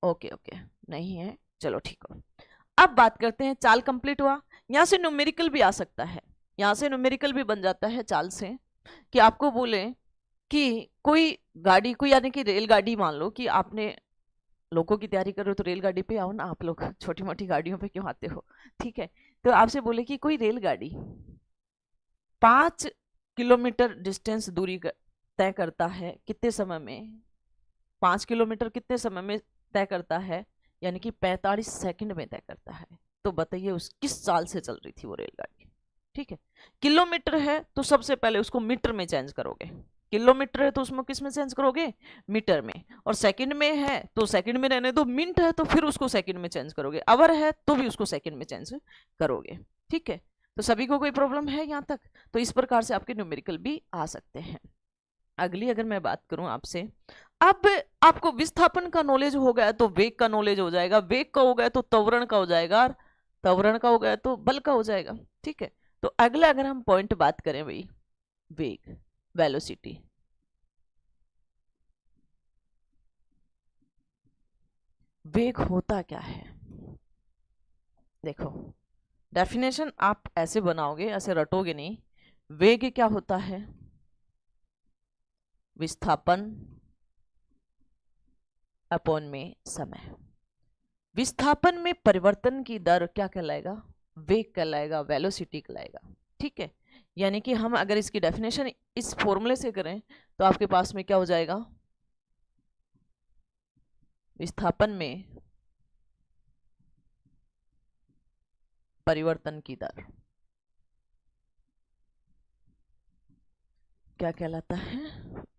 ओके ओके, नहीं है, चलो ठीक हो। अब बात करते हैं, चाल कंप्लीट हुआ। यहाँ से न्यूमेरिकल भी आ सकता है, यहाँ से न्यूमेरिकल भी बन जाता है चाल से, कि आपको बोले कि कोई गाड़ी, कोई यानी कि रेलगाड़ी, मान लो कि आपने लोगों की तैयारी कर रहे हो तो रेलगाड़ी पे आओ ना आप लोग, छोटी मोटी गाड़ियों पे क्यों आते हो, ठीक है। तो आपसे बोले कि कोई रेलगाड़ी 5 किलोमीटर डिस्टेंस दूरी तय करता है कितने समय में? 5 किलोमीटर कितने समय में तय करता है? यानी कि 45 सेकंड में तय करता है। तो बताइए उस किस चाल से चल रही थी वो रेलगाड़ी, ठीक है। किलोमीटर है तो सबसे पहले उसको मीटर में चेंज करोगे, किलोमीटर है तो उसमें किस में चेंज करोगे? मीटर में। और सेकंड में है तो सेकंड में रहने दो, मिनट है तो फिर उसको सेकंड में चेंज करोगे, आवर है तो भी उसको सेकंड में चेंज करोगे, ठीक है। तो सभी को कोई प्रॉब्लम है यहाँ तक? तो इस प्रकार से आपके न्यूमेरिकल भी आ सकते हैं। अगली अगर मैं बात करूं आपसे, अब आपको विस्थापन का नॉलेज हो गया तो वेग का नॉलेज हो जाएगा, वेग का हो गया तो त्वरण का हो जाएगा, त्वरण का हो गया तो बल का हो जाएगा, ठीक है। तो अगला अगर हम पॉइंट बात करें भाई, वेग, वेलोसिटी। वेग होता क्या है? देखो डेफिनेशन आप ऐसे बनाओगे, ऐसे रटोगे नहीं। वेग क्या होता है? विस्थापन अपॉन में समय। विस्थापन में परिवर्तन की दर क्या कहलाएगा? वेग कहलाएगा, वेलोसिटी कहलाएगा, ठीक है। यानी कि हम अगर इसकी डेफिनेशन इस फॉर्मूले से करें तो आपके पास में क्या हो जाएगा? विस्थापन में परिवर्तन की दर क्या कहलाता है?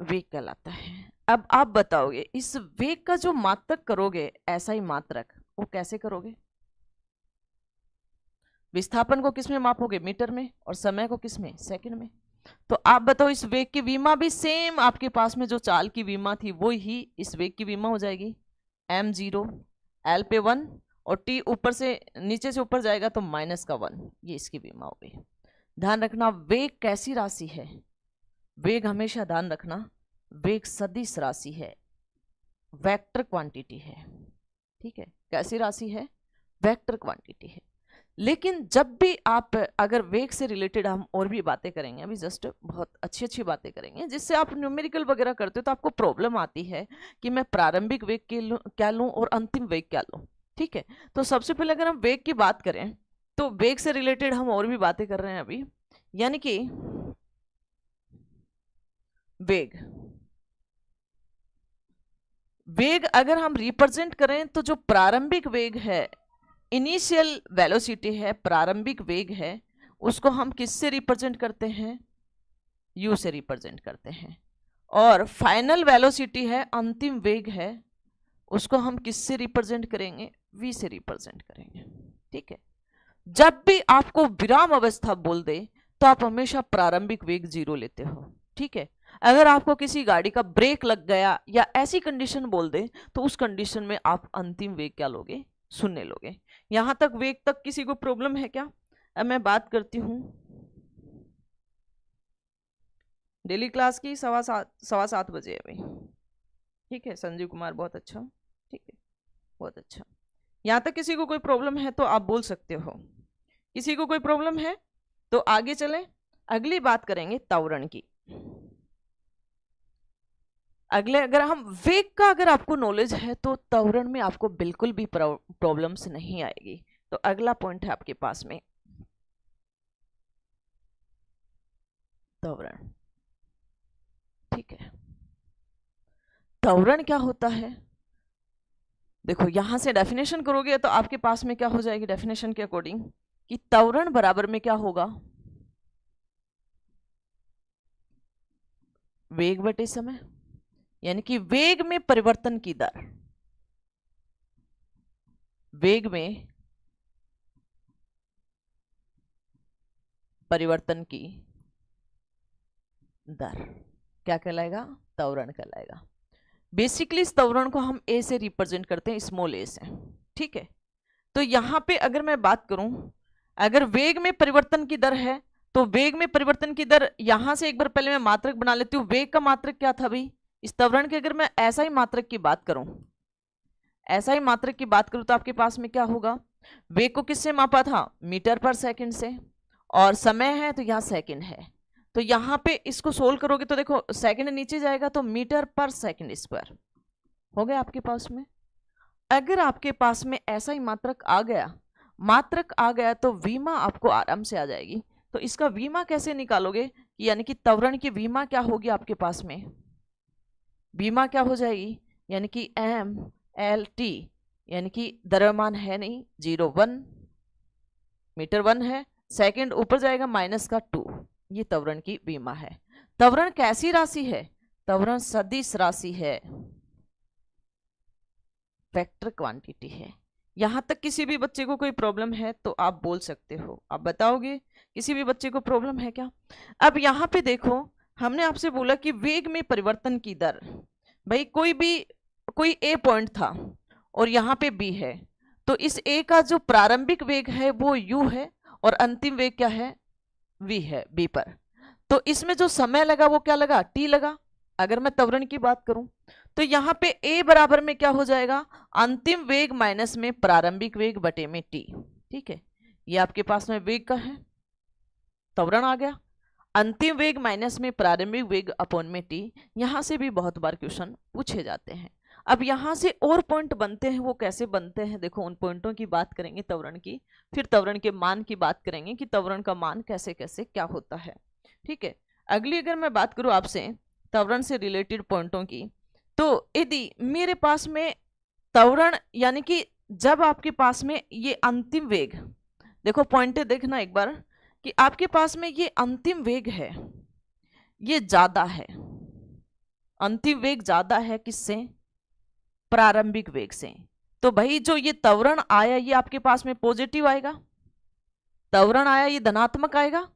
वेग कहलाता है। अब आप बताओगे इस वेग का जो मात्रक करोगे, ऐसा ही मात्रक, वो कैसे करोगे? विस्थापन को किस में मापोगे? मीटर में। और समय को किस में? सेकंड में। तो आप बताओ इस वेग की विमा भी सेम आपके पास में जो चाल की विमा थी वो ही इस वेग की विमा हो जाएगी, m0, l पे 1 और t ऊपर से नीचे से ऊपर जाएगा तो माइनस का 1, ये इसकी विमा हो गई। ध्यान रखना वेग कैसी राशि है? वेग हमेशा ध्यान रखना, वेग सदिश राशि है, वेक्टर क्वांटिटी है, ठीक है। कैसी राशि है? वेक्टर क्वांटिटी है। लेकिन जब भी आप अगर वेग से रिलेटेड हम और भी बातें करेंगे, अभी जस्ट बहुत अच्छी अच्छी बातें करेंगे जिससे आप न्यूमेरिकल वगैरह करते हो तो आपको प्रॉब्लम आती है कि मैं प्रारंभिक वेग क्या लूँ और अंतिम वेग क्या लूँ। ठीक है, तो सबसे पहले अगर हम वेग की बात करें तो वेग से रिलेटेड हम और भी बातें कर रहे हैं अभी, यानी कि वेग अगर हम रिप्रेजेंट करें तो जो प्रारंभिक वेग है, इनिशियल वेलोसिटी है, प्रारंभिक वेग है, उसको हम किससे रिप्रेजेंट करते हैं? u से रिप्रेजेंट करते हैं। और फाइनल वेलोसिटी है, अंतिम वेग है, उसको हम किससे रिप्रेजेंट करेंगे? v से रिप्रेजेंट करेंगे। ठीक है, जब भी आपको विराम अवस्था बोल दे तो आप हमेशा प्रारंभिक वेग 0 लेते हो। ठीक है, अगर आपको किसी गाड़ी का ब्रेक लग गया या ऐसी कंडीशन बोल दे तो उस कंडीशन में आप अंतिम वेग क्या लोगे? 0 लोगे। यहां तक वेग तक किसी को प्रॉब्लम है क्या? अब मैं बात करती हूं डेली क्लास की 7:15 बजे है भाई। ठीक है, संजीव कुमार बहुत अच्छा। ठीक है, बहुत अच्छा। यहां तक किसी को कोई प्रॉब्लम है तो आप बोल सकते हो। किसी को कोई प्रॉब्लम है तो आगे चलें, अगली बात करेंगे त्वरण की। अगले अगर हम वेग का अगर आपको नॉलेज है तो त्वरण में आपको बिल्कुल भी प्रॉब्लम्स नहीं आएगी। तो अगला पॉइंट है आपके पास में त्वरण। ठीक है, त्वरण क्या होता है? देखो यहां से डेफिनेशन करोगे तो आपके पास में क्या हो जाएगी डेफिनेशन के अकॉर्डिंग कि त्वरण बराबर में क्या होगा? वेग बटे समय, यानी कि वेग में परिवर्तन की दर, वेग में परिवर्तन की दर क्या कहलाएगा? त्वरण कहलाएगा। बेसिकली इस त्वरण को हम ए से रिप्रेजेंट करते हैं, स्मॉल ए से। ठीक है, तो यहां पे अगर मैं बात करूं, अगर वेग में परिवर्तन की दर है तो वेग में परिवर्तन की दर, यहां से एक बार पहले मैं मात्रक बना लेती हूं। वेग का मात्रक क्या था भाई? इस त्वरण के अगर मैं ऐसा ही मात्रक की बात करूं, ऐसा ही मात्रक की बात करूं तो आपके पास में क्या होगा? वेग को किससे मापा था? मीटर पर सेकंड से, और समय है तो यहाँ सेकंड है। तो यहाँ पे इसको सोल्व करोगे तो देखो सेकंड नीचे जाएगा तो मीटर पर सेकंड स्क्वायर हो गया आपके पास में। अगर आपके पास में ऐसा ही मात्रक आ गया तो वीमा आपको आराम से आ जाएगी। तो इसका वीमा कैसे निकालोगे? यानी कि त्वरण की वीमा क्या होगी आपके पास में? वीमा क्या हो जाएगी? यानी कि mLT, यानी कि द्रव्यमान है नहीं 0 1 मीटर 1 है, सेकंड ऊपर जाएगा -2, ये त्वरण की वीमा है। त्वरण कैसी राशि है? त्वरण सदिश राशि है, वेक्टर क्वांटिटी है। यहां तक किसी भी बच्चे को कोई प्रॉब्लम है तो आप बोल सकते हो, आप बताओगे किसी भी बच्चे को प्रॉब्लम है क्या? अब यहां पे देखो, हमने आपसे बोला कि वेग में परिवर्तन की दर, भाई कोई ए पॉइंट था और यहाँ पे बी है, तो इस ए का जो प्रारंभिक वेग है वो u है और अंतिम वेग क्या है? v है b पर। तो इसमें जो समय लगा वो क्या लगा? t लगा। अगर मैं त्वरण की बात करूं तो यहाँ पे a बराबर में क्या हो जाएगा? अंतिम वेग माइनस में प्रारंभिक वेग बटे में t। ठीक है, ये आपके पास में वेग का है, त्वरण आ गया। अंतिम वेग माइनस में प्रारंभिक वेग अपॉन में t, यहां से भी बहुत बार क्वेश्चन पूछे जाते हैं। अब यहां से और पॉइंट बनते हैं, वो कैसे बनते हैं देखो, उन पॉइंटों की बात करेंगे त्वरण की, फिर त्वरण के मान की बात करेंगे कि त्वरण का मान कैसे कैसे क्या होता है। ठीक है, अगली अगर मैं बात करूं आपसे त्वरण से रिलेटेड पॉइंटों की, तो यदि मेरे पास में त्वरण, यानी कि जब आपके पास में ये अंतिम वेग, देखो पॉइंट देखना एक बार कि आपके पास में ये अंतिम वेग है, ये ज्यादा है, अंतिम वेग ज्यादा है किससे? प्रारंभिक वेग से। तो भाई जो ये त्वरण आया ये आपके पास में पॉजिटिव आएगा, त्वरण आया ये धनात्मक आएगा।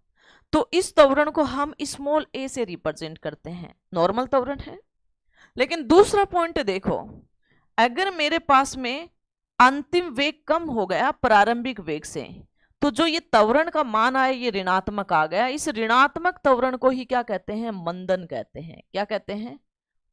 तो इस त्वरण को हम स्मॉल ए से रिप्रेजेंट करते हैं, नॉर्मल त्वरण है। लेकिन दूसरा पॉइंट देखो, अगर मेरे पास में अंतिम वेग कम हो गया प्रारंभिक वेग से, तो जो ये त्वरण का मान आया ये ऋणात्मक आ गया। इस ऋणात्मक त्वरण को ही क्या कहते हैं? मंदन कहते हैं। क्या कहते हैं?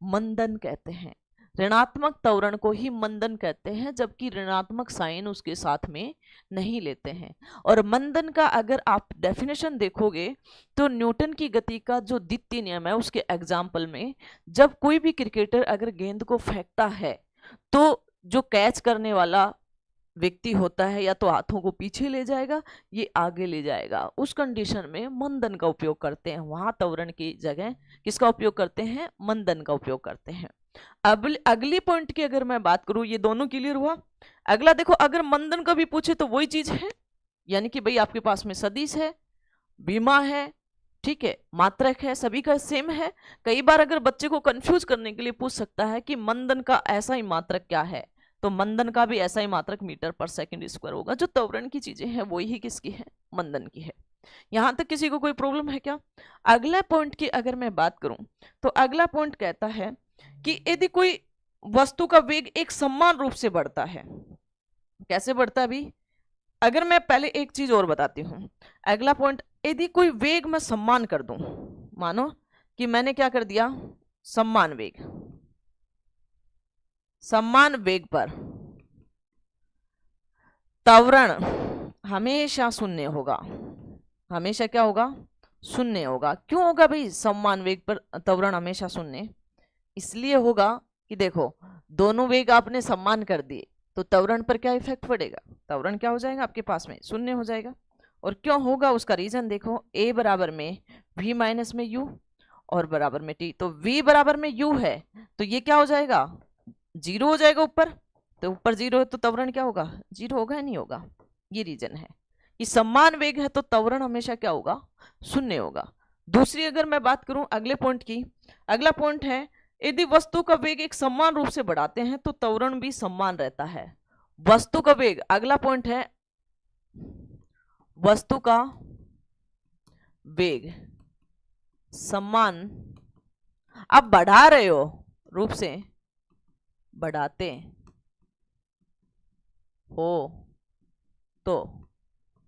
मंदन कहते हैं। ऋणात्मक त्वरण को ही मंदन कहते हैं, जबकि ऋणात्मक साइन उसके साथ में नहीं लेते हैं। और मंदन का अगर आप डेफिनेशन देखोगे तो न्यूटन की गति का जो द्वितीय नियम है उसके एग्जाम्पल में, जब कोई भी क्रिकेटर अगर गेंद को फेंकता है तो जो कैच करने वाला व्यक्ति होता है या तो हाथों को पीछे ले जाएगा, ये आगे ले जाएगा, उस कंडीशन में मंदन का उपयोग करते हैं। वहां त्वरण की जगह किसका उपयोग करते हैं? मंदन का उपयोग करते हैं। अब अगली पॉइंट की अगर मैं बात करूं, ये दोनों क्लियर हुआ। अगला देखो, अगर मंदन का भी पूछे तो वही चीज है, यानी कि भाई आपके पास में सदिश है, बीमा है, ठीक है, मात्रक है, सभी का सेम है। कई बार अगर बच्चे को कंफ्यूज करने के लिए पूछ सकता है कि मंदन का ऐसा ही मात्रक क्या है, तो मंदन का भी ऐसा ही मात्रक मीटर पर सेकंड स्क्वायर होगा। जो त्वरण की चीजें हैं वही ही किसकी है? मंदन की है। यहां तक किसी को कोई प्रॉब्लम है क्या? अगला पॉइंट की अगर मैं बात करूं तो अगला पॉइंट कहता है कि यदि कोई वस्तु का वेग एक समान रूप से बढ़ता है, कैसे बढ़ता है अभी? अगर मैं पहले एक चीज और बताती हूं। अगला पॉइंट, यदि कोई वेग मैं सम्मान कर दूं, मानो कि मैंने क्या कर दिया, सम्मान वेग, सम्मान वेग पर त्वरण हमेशा शून्य होगा। हमेशा क्या होगा? शून्य होगा। क्यों होगा भाई सम्मान वेग पर त्वरण हमेशा शून्य? इसलिए होगा कि देखो, दोनों वेग आपने सम्मान कर दिए तो त्वरण पर क्या इफेक्ट पड़ेगा? त्वरण क्या हो जाएगा आपके पास में? शून्य हो जाएगा। और क्यों होगा उसका रीजन देखो, a बराबर में v माइनस में u और बराबर में t, तो v बराबर में u है तो ये क्या हो जाएगा? जीरो हो जाएगा ऊपर, तो ऊपर जीरो है तो त्वरण क्या होगा? जीरो होगा या नहीं होगा? ये रीजन है कि सम्मान वेग है तो त्वरण हमेशा क्या होगा? शून्य होगा। दूसरी अगर मैं बात करूं अगले पॉइंट की, अगला पॉइंट है, यदि वस्तु का वेग एक समान रूप से बढ़ाते हैं तो त्वरण भी समान रहता है। वस्तु का वेग, अगला पॉइंट है, वस्तु का वेग समान, अब बढ़ा रहे हो रूप से, बढ़ाते हो तो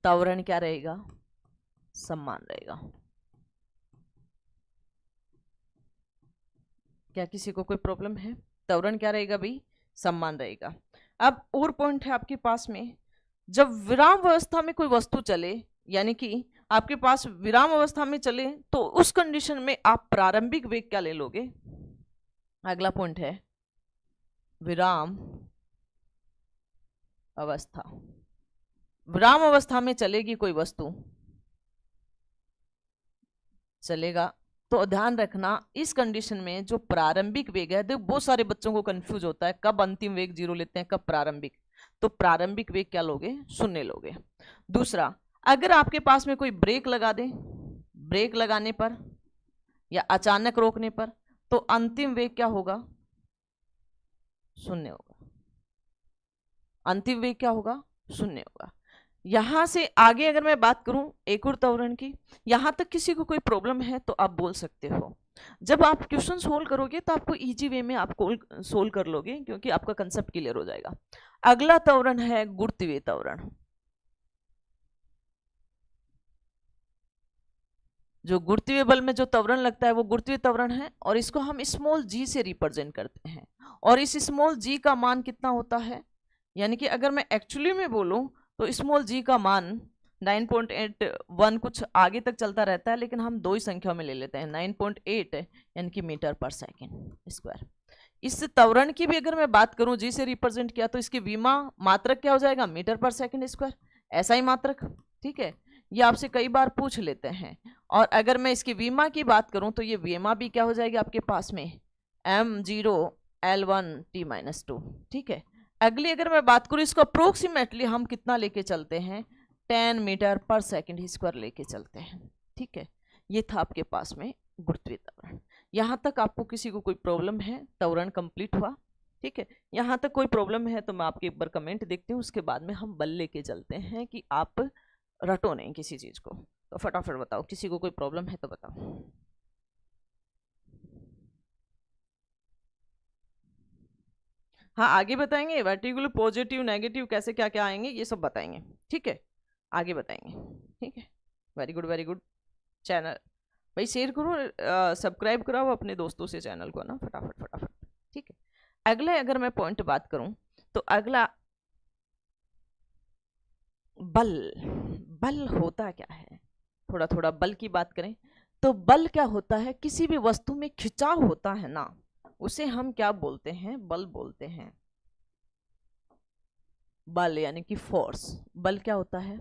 त्वरण क्या रहेगा? समान रहेगा। क्या किसी को कोई प्रॉब्लम है? त्वरण क्या रहेगा भाई? समान रहेगा। अब और पॉइंट है आपके पास में, जब विराम अवस्था में कोई वस्तु चले, यानी कि आपके पास विराम अवस्था में चले, तो उस कंडीशन में आप प्रारंभिक वेग क्या ले लोगे? अगला पॉइंट है विराम अवस्था। विराम अवस्था में चलेगी कोई वस्तु, चलेगा, तो ध्यान रखना इस कंडीशन में जो प्रारंभिक वेग है, देखो बहुत सारे बच्चों को कंफ्यूज होता है कब अंतिम वेग जीरो लेते हैं कब प्रारंभिक, तो प्रारंभिक वेग क्या लोगे? शून्य लोगे। दूसरा, अगर आपके पास में कोई ब्रेक लगा दे, ब्रेक लगाने पर या अचानक रोकने पर, तो अंतिम वेग क्या होगा? शून्य होगा। अंतिम वेग क्या होगा? शून्य होगा। यहां से आगे अगर मैं बात करूं एक और त्वरण की, यहां तक किसी को कोई प्रॉब्लम है तो आप बोल सकते हो। जब आप क्वेश्चन सोल्व करोगे तो आपको इजी वे में आप सोल्व कर लोगे, क्योंकि आपका कंसेप्ट क्लियर हो जाएगा। अगला त्वरण है गुरुत्वीय त्वरण। जो गुरुत्वीय बल में जो त्वरण लगता है वो गुरुत्वीय त्वरण है, और इसको हम स्मॉल g से रिप्रेजेंट करते हैं। और इस स्मॉल g का मान कितना होता है? यानी कि अगर मैं एक्चुअली में बोलूं तो स्मॉल g का मान 9.81 कुछ आगे तक चलता रहता है, लेकिन हम दो ही संख्या में ले लेते हैं, 9.8 यानी कि मीटर पर सेकेंड स्क्वायर। इस त्वरण की भी अगर मैं बात करूं जी से रिप्रेजेंट किया, तो इसकी विमा मात्रक क्या हो जाएगा? मीटर पर सेकेंड स्क्वायर, ऐसा ही मात्रक, ठीक है, ये आपसे कई बार पूछ लेते हैं। और अगर मैं इसकी विमा की बात करूं तो ये विमा भी क्या हो जाएगी आपके पास में? m0L1T-2, ठीक है। अगली अगर मैं बात करूं, इसको अप्रोक्सीमेटली हम कितना लेके चलते हैं? 10 मीटर पर सेकेंड स्क्वायर लेके चलते हैं, ठीक है। ये था आपके पास में गुरुत्वीय त्वरण। यहाँ तक आपको किसी को कोई प्रॉब्लम है? त्वरण कंप्लीट हुआ, ठीक है। यहाँ तक कोई प्रॉब्लम है तो मैं आपके एक बार कमेंट देखती हूँ, उसके बाद में हम बल लेके चलते हैं कि आप रटो नहीं किसी चीज को। तो फटाफट बताओ, किसी को कोई प्रॉब्लम है तो बताओ। हाँ, आगे बताएंगे वर्टिकुलर पॉजिटिव नेगेटिव कैसे क्या क्या आएंगे, ये सब बताएंगे, ठीक है, आगे बताएंगे, ठीक है। Very good very good. Channel भाई शेयर करो, सब्सक्राइब कराओ अपने दोस्तों से चैनल को ना, फटाफट फटाफट, ठीक है। अगले अगर मैं पॉइंट बात करूं तो अगला बल। बल होता क्या है, थोड़ा थोड़ा बल की बात करें तो बल क्या होता है, किसी भी वस्तु में खिंचाव होता है ना, उसे हम क्या बोलते हैं, बल बोलते हैं। बल यानी कि फोर्स। बल क्या होता है,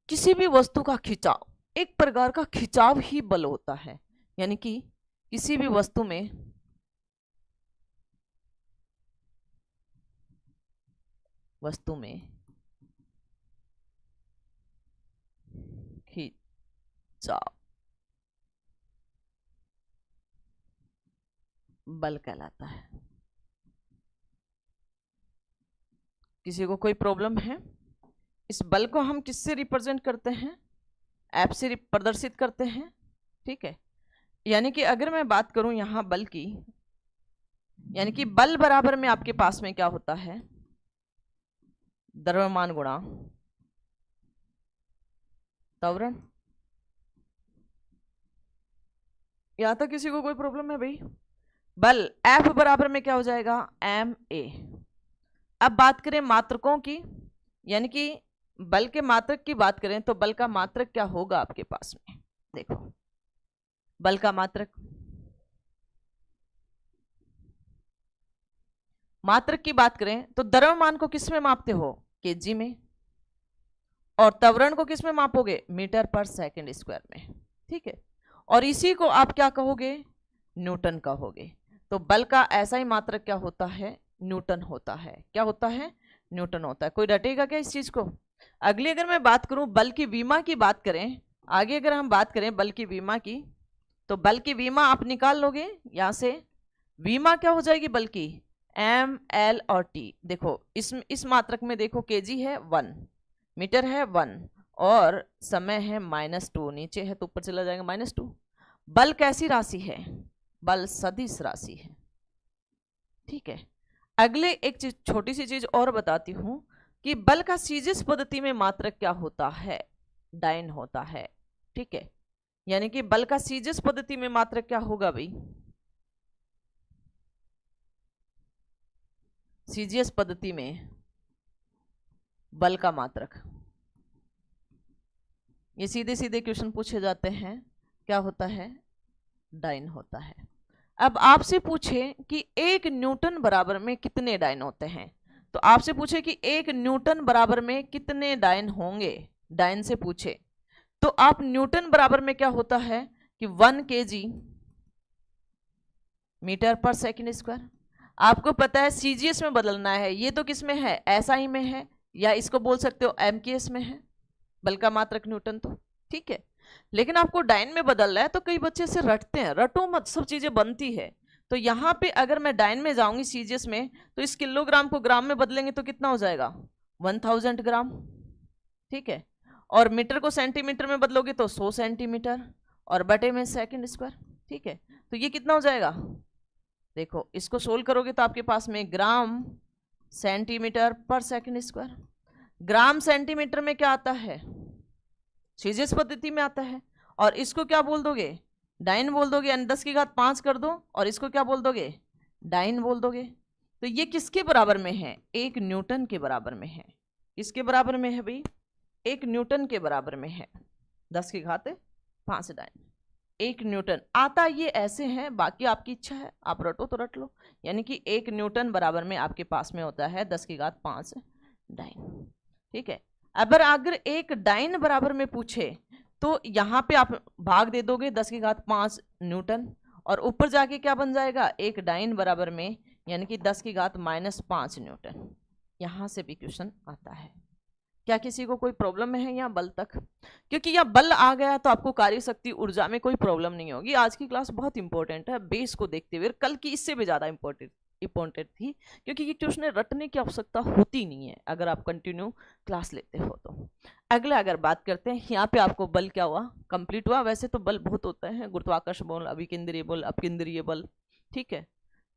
किसी भी वस्तु का खिंचाव, एक प्रकार का खिंचाव ही बल होता है। यानी कि किसी भी वस्तु में खिंचाव बल कहलाता है। किसी को कोई प्रॉब्लम है, इस बल को हम किससे रिप्रेजेंट करते हैं, एफ से प्रदर्शित करते हैं। ठीक है, यानी कि अगर मैं बात करूं यहां बल की, यानी कि बल बराबर में आपके पास में क्या होता है, द्रव्यमान गुणा त्वरण। यहां तक किसी को कोई प्रॉब्लम है भाई? बल एफ बराबर में क्या हो जाएगा, एम ए। अब बात करें मात्रकों की, यानी कि बल के मात्रक की बात करें तो बल का मात्रक क्या होगा आपके पास में, देखो बल का मात्रक, मात्रक की बात करें तो द्रव्यमान को किस में मापते हो, केजी में, और त्वरण को किस में मापोगे, मीटर पर सेकंड स्क्वायर में। ठीक है, और इसी को आप क्या कहोगे, न्यूटन कहोगे। तो बल का ऐसा ही मात्रक क्या होता है, न्यूटन होता है। क्या होता है, न्यूटन होता है। कोई रटेगा क्या इस चीज को? अगली अगर मैं बात करूं बल की विमा की बात करें, आगे अगर हम बात करें बल की विमा की, तो बल की विमा आप निकाल लोगे यहां से, विमा क्या हो जाएगी बल की, एम एल और टी। देखो इस मात्रक में देखो केजी है 1, मीटर है 1, और समय है -2, नीचे है तो ऊपर चला जाएगा -2। बल कैसी राशि है, बल सदिश राशि है। ठीक है, अगले एक चीज, छोटी सी चीज और बताती हूं कि बल का सीजिस पद्धति में मात्रक क्या होता है, डाइन होता है। ठीक है, यानी कि बल का सीजिस पद्धति में मात्रक क्या होगा भाई, सीजीएस पद्धति में बल का मात्रक, ये सीधे सीधे क्वेश्चन पूछे जाते हैं, क्या होता है, डाइन होता है। अब आपसे पूछे कि 1 न्यूटन बराबर में कितने डाइन होते हैं, तो आपसे पूछे कि 1 न्यूटन बराबर में कितने डाइन होंगे, डाइन से पूछे, तो आप न्यूटन बराबर में क्या होता है कि 1 kg मीटर पर सेकंड स्क्वायर। आपको पता है सीजीएस में बदलना है, ये तो किस में है, एसआई में है, या इसको बोल सकते हो एमकेएस में है, बल का मात्रक न्यूटन। तो ठीक है, लेकिन आपको डाइन में बदलना है तो कई बच्चे से रटते हैं, रटो मत, सब चीजें बनती है। तो यहाँ पे अगर मैं डाइन में जाऊंगी सीजीएस में, तो इस किलोग्राम को ग्राम में बदलेंगे तो कितना हो जाएगा, 1000 ग्राम। ठीक है, और मीटर को सेंटीमीटर में बदलोगे तो 100 सेंटीमीटर, और बटे में सेकंड स्क्वायर। ठीक है, तो ये कितना हो जाएगा, देखो इसको सोल्व करोगे तो आपके पास में ग्राम सेंटीमीटर पर सेकंड स्क्वायर। ग्राम सेंटीमीटर में क्या आता है, सीजीएस पद्धति में आता है, और इसको क्या बोल दोगे, डाइन बोल दोगे, यानी 10⁵ कर दो, और इसको क्या बोल दोगे, डाइन बोल दोगे। तो ये किसके बराबर में है, 1 न्यूटन के बराबर में है। किसके बराबर में है भाई, 1 न्यूटन के बराबर में है, 10⁵ डाइन 1 न्यूटन आता, ये ऐसे हैं, बाकी आपकी इच्छा है, आप रटो तो रट लो। यानी कि 1 न्यूटन बराबर में आपके पास में होता है 10⁵ डाइन। ठीक है, अगर 1 डाइन बराबर में पूछे तो यहाँ पे आप भाग दे दोगे 10⁵ न्यूटन, और ऊपर जाके क्या बन जाएगा, 1 डाइन बराबर में, यानी कि 10⁻⁵ न्यूटन। यहां से भी क्वेश्चन आता है। क्या किसी को कोई प्रॉब्लम है यहाँ बल तक? क्योंकि यह बल आ गया तो आपको कार्य शक्ति ऊर्जा में कोई प्रॉब्लम नहीं होगी। आज की क्लास बहुत इंपॉर्टेंट है, बेस को देखते हुए, कल की इससे भी ज्यादा इंपॉर्टेंट थी, क्योंकि ये क्वेश्चन रटने की आवश्यकता होती नहीं है अगर आप कंटिन्यू क्लास लेते हो तो। अगला अगर बात करते हैं, यहाँ पे आपको बल क्या हुआ, कंप्लीट हुआ। वैसे तो बल बहुत होते हैं, गुरुत्वाकर्षण बल, अभिकेंद्रीय बल, अपकेंद्रीय बल, ठीक है,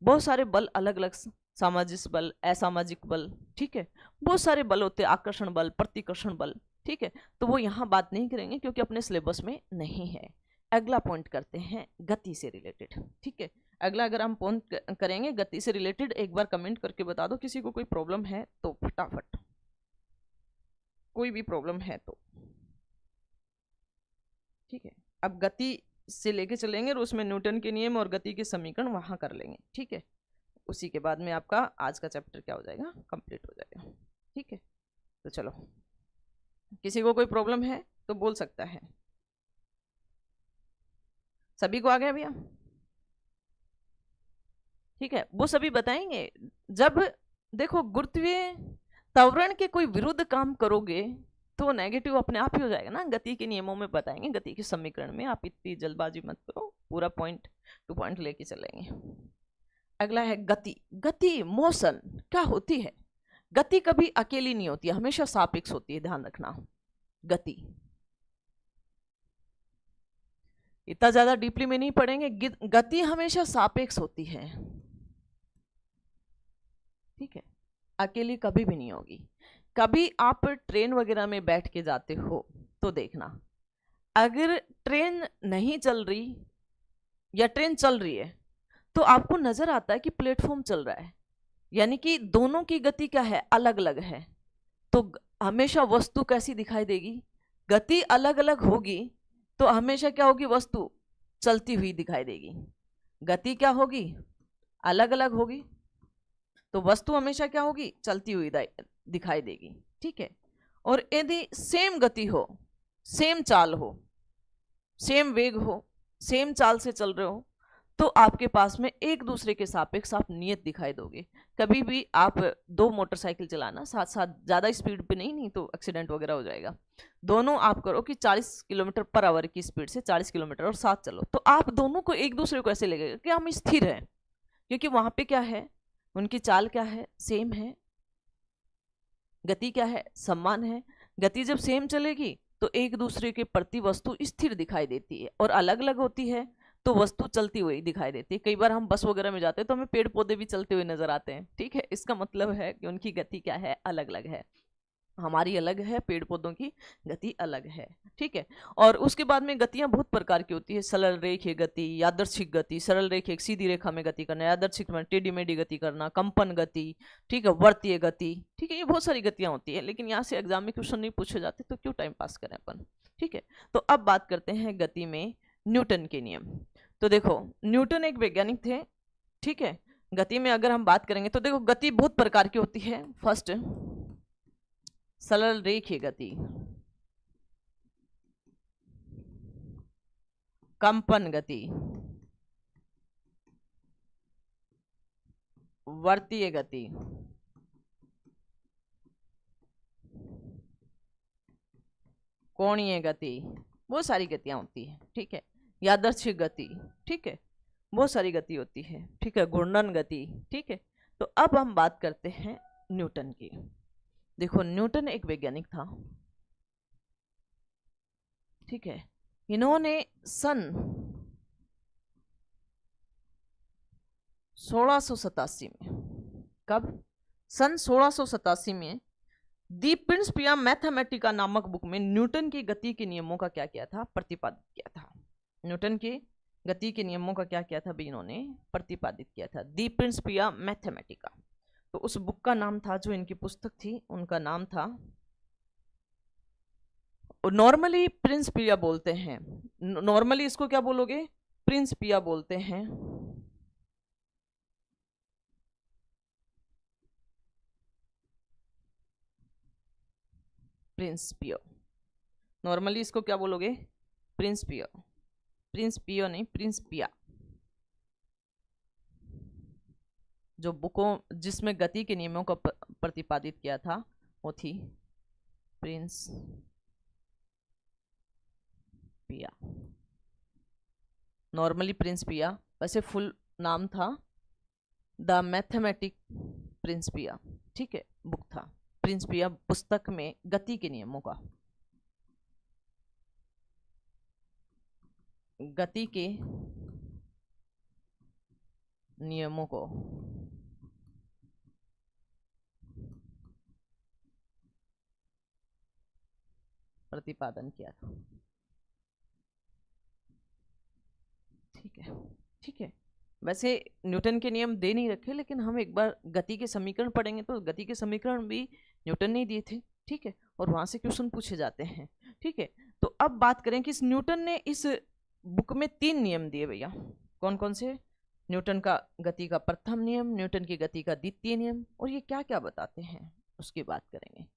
बहुत सारे बल अलग अलग, सामाजिक बल, असामाजिक बल, ठीक है, बहुत सारे बल होते हैं, आकर्षण बल, प्रतिकर्षण बल, ठीक है, तो वो यहाँ बात नहीं करेंगे क्योंकि अपने सिलेबस में नहीं है। अगला पॉइंट करते हैं गति से रिलेटेड। ठीक है, अगला अगर हम पॉइंट करेंगे गति से रिलेटेड, एक बार कमेंट करके बता दो किसी को कोई प्रॉब्लम है तो, फटाफट कोई भी प्रॉब्लम है तो। ठीक है, अब गति से लेके चलेंगे और उसमें न्यूटन के नियम और गति के समीकरण वहां कर लेंगे। ठीक है, उसी के बाद में आपका आज का चैप्टर क्या हो जाएगा, कंप्लीट हो जाएगा। ठीक है, तो चलो, किसी को कोई प्रॉब्लम है तो बोल सकता है। सभी को आ गया भैया? ठीक है, वो सभी बताएंगे। जब देखो गुरुत्वीय त्वरण के कोई विरुद्ध काम करोगे तो नेगेटिव अपने आप ही हो जाएगा ना। गति के नियमों में बताएंगे, गति के समीकरण में, आप इतनी जल्दबाजी मत करो, पूरा पॉइंट टू पॉइंट लेके चलेंगे। अगला है गति। गति मोशन क्या होती है? गति कभी अकेली नहीं होती है, हमेशा सापेक्ष होती है, ध्यान रखना। गति इतना ज्यादा डीपली में नहीं पढ़ेंगे, गति हमेशा सापेक्ष होती है। ठीक है, अकेली कभी भी नहीं होगी। कभी आप ट्रेन वगैरह में बैठ के जाते हो तो देखना, अगर ट्रेन नहीं चल रही या ट्रेन चल रही है तो आपको नजर आता है कि प्लेटफॉर्म चल रहा है, यानी कि दोनों की गति क्या है, अलग अलग है। तो हमेशा वस्तु कैसी दिखाई देगी? गति अलग अलग होगी तो हमेशा क्या होगी, वस्तु चलती हुई दिखाई देगी। गति क्या होगी, अलग अलग होगी, तो वस्तु हमेशा क्या होगी, चलती हुई दिखाई देगी। ठीक है, और यदि सेम गति हो, सेम चाल हो, सेम वेग हो, सेम चाल से चल रहे हो, तो आपके पास में एक दूसरे के सापेक्ष आप नियत दिखाई दोगे। कभी भी आप दो मोटरसाइकिल चलाना साथ साथ, ज्यादा स्पीड पे नहीं, नहीं तो एक्सीडेंट वगैरह हो जाएगा। दोनों आप करो कि 40 किलोमीटर पर आवर की स्पीड से 40 किलोमीटर और साथ चलो, तो आप दोनों को एक दूसरे को ऐसे लगेगा कि हम स्थिर हैं, क्योंकि वहां पे क्या है, उनकी चाल क्या है, सेम है। गति क्या है, समान है। गति जब सेम चलेगी तो एक दूसरे के प्रति वस्तु स्थिर दिखाई देती है, और अलग अलग होती है तो वस्तु चलती हुई दिखाई देती है। कई बार हम बस वगैरह में जाते हैं तो हमें पेड़ पौधे भी चलते हुए नजर आते हैं। ठीक है, इसका मतलब है कि उनकी गति क्या है, अलग अलग है। हमारी अलग है, पेड़ पौधों की गति अलग है। ठीक है, और उसके बाद में गतियां बहुत प्रकार की होती है। सरल रेखीय गति, यादृच्छिक गति, सरल रेखीय एक सीधी रेखा में गति करना, यादृच्छिक में टेढ़ी मेढ़ी गति करना, कंपन गति, ठीक है, वर्तीय गति। ठीक है, ये बहुत सारी गतियां होती है, लेकिन यहाँ से एग्जाम में क्वेश्चन नहीं पूछे जाते तो क्यों टाइम पास करें अपन। ठीक है, तो अब बात करते हैं गति में न्यूटन के नियम। तो देखो, न्यूटन एक वैज्ञानिक थे। ठीक है, गति में अगर हम बात करेंगे तो देखो, गति बहुत प्रकार की होती है। फर्स्ट, सरल रेखीय गति, कंपन गति, वर्तीय गति, कोणीय गति, बहुत सारी गतियां होती है। ठीक है, यादृच्छिक गति, ठीक है, बहुत सारी गति होती है। ठीक है, घूर्णन गति। ठीक है, तो अब हम बात करते हैं न्यूटन की। देखो, न्यूटन एक वैज्ञानिक था। ठीक है, इन्होंने सन 1687 में, कब, सन 1687 में दी प्रिंसिपिया मैथमेटिका नामक बुक में न्यूटन की गति के नियमों का क्या किया था, प्रतिपादित किया था। न्यूटन की गति के नियमों का क्या किया था भी, इन्होंने प्रतिपादित किया था, दी प्रिंसिपिया मैथमेटिका। तो उस बुक का नाम था, जो इनकी पुस्तक थी उनका नाम था, नॉर्मली प्रिंसिपिया बोलते हैं, नॉर्मली इसको क्या बोलोगे, प्रिंसिपिया बोलते हैं। प्रिंसिपियो, नॉर्मली इसको क्या बोलोगे, प्रिंसिपियो, प्रिंसिपियो नहीं, प्रिंसिपिया। जो बुकों जिसमें गति के नियमों को प्रतिपादित किया था वो थी प्रिंसिपिया, नॉर्मली प्रिंसिपिया, वैसे फुल नाम था द मैथमेटिक प्रिंसिपिया। ठीक है, बुक था प्रिंसिपिया, पुस्तक में गति के नियमों का, गति के नियमों को प्रतिपादन किया था। ठीक है, ठीक है, वैसे न्यूटन के नियम दे नहीं रखे, लेकिन हम एक बार गति के समीकरण पढ़ेंगे तो गति के समीकरण भी न्यूटन ने दिए थे, ठीक है, और वहां से क्वेश्चन पूछे जाते हैं, ठीक है। तो अब बात करें कि इस न्यूटन ने इस बुक में 3 नियम दिए भैया। कौन कौन से? न्यूटन का गति का प्रथम नियम, न्यूटन की गति का द्वितीय नियम, और ये क्या क्या बताते हैं उसकी बात करेंगे।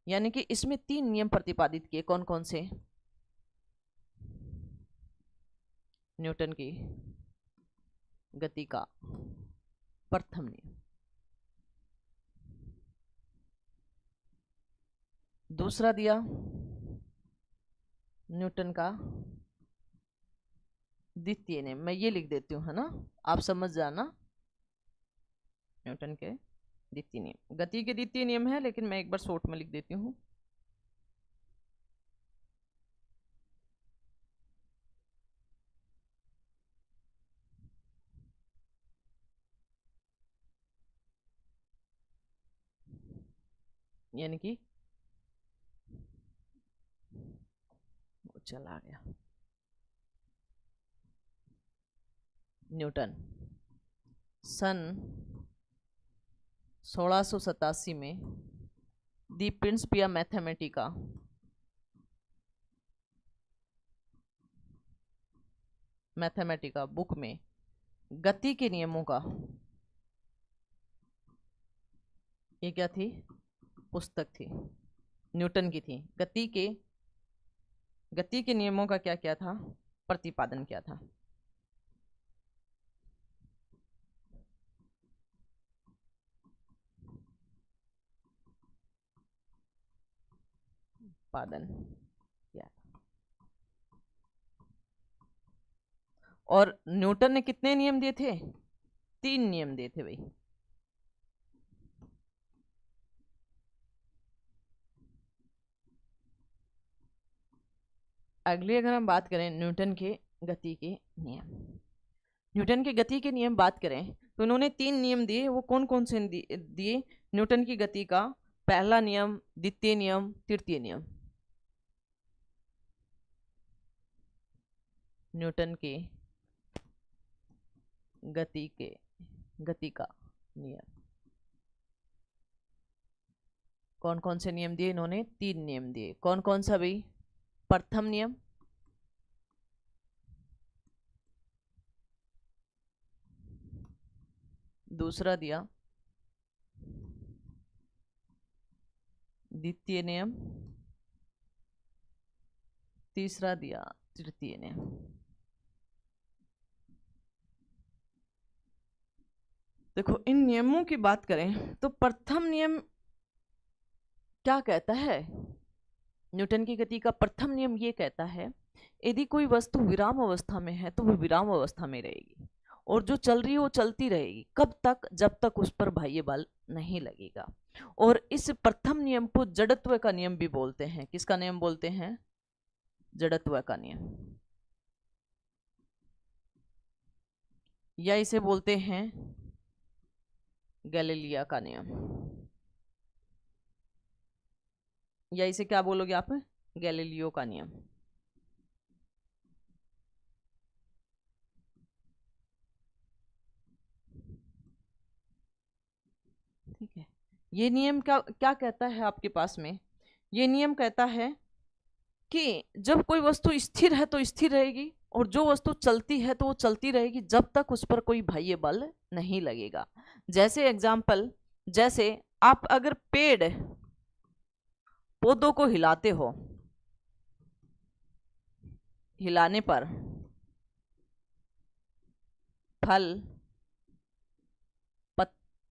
यानी कि इसमें 3 नियम प्रतिपादित किए। कौन कौन से? न्यूटन की गति का प्रथम नियम, दूसरा दिया न्यूटन का द्वितीय नियम। मैं ये लिख देती हूँ, है ना, आप समझ जाना। न्यूटन के द्वितीय नियम, गति के द्वितीय नियम है, लेकिन मैं एक बार शॉर्ट में लिख देती हूँ। यानी कि वो चला गया। न्यूटन सन 1687 में दी प्रिंसिपिया मैथमेटिका बुक में गति के नियमों का, ये क्या थी? पुस्तक थी, न्यूटन की थी। गति के नियमों का क्या क्या था? प्रतिपादन क्या था? पादन क्या था? और न्यूटन ने कितने नियम दिए थे? 3 नियम दिए थे भाई। अगली अगर हम बात करें न्यूटन के गति के नियम, न्यूटन के गति के नियम बात करें तो उन्होंने 3 नियम दिए। वो कौन कौन से दिए? न्यूटन की गति का पहला नियम, द्वितीय नियम, तृतीय नियम। न्यूटन के गति का नियम, कौन कौन से नियम दिए इन्होंने? 3 नियम दिए। कौन कौन सा भाई? प्रथम नियम, दूसरा दिया द्वितीय नियम, तीसरा दिया तृतीय नियम। देखो, इन नियमों की बात करें तो प्रथम नियम क्या कहता है? न्यूटन की गति का प्रथम नियम ये कहता है, यदि कोई वस्तु विराम अवस्था में है तो वो विराम अवस्था में रहेगी, और जो चल रही है वो चलती रहेगी। कब तक? जब तक उस पर बाह्य बल नहीं लगेगा। और इस प्रथम नियम को जड़त्व का नियम भी बोलते हैं। किसका नियम बोलते हैं? जड़त्व का नियम, या इसे बोलते हैं गैलीलिया का नियम, या इसे क्या बोलोगे आप? गैलीलियो का नियम। ठीक है, ये नियम क्या क्या कहता है आपके पास में? ये नियम कहता है कि जब कोई वस्तु स्थिर है तो स्थिर रहेगी, और जो वस्तु चलती है तो वो चलती रहेगी जब तक उस पर कोई बाह्य बल नहीं लगेगा। जैसे एग्जाम्पल, जैसे आप अगर पेड़ पौधों को हिलाते हो, हिलाने पर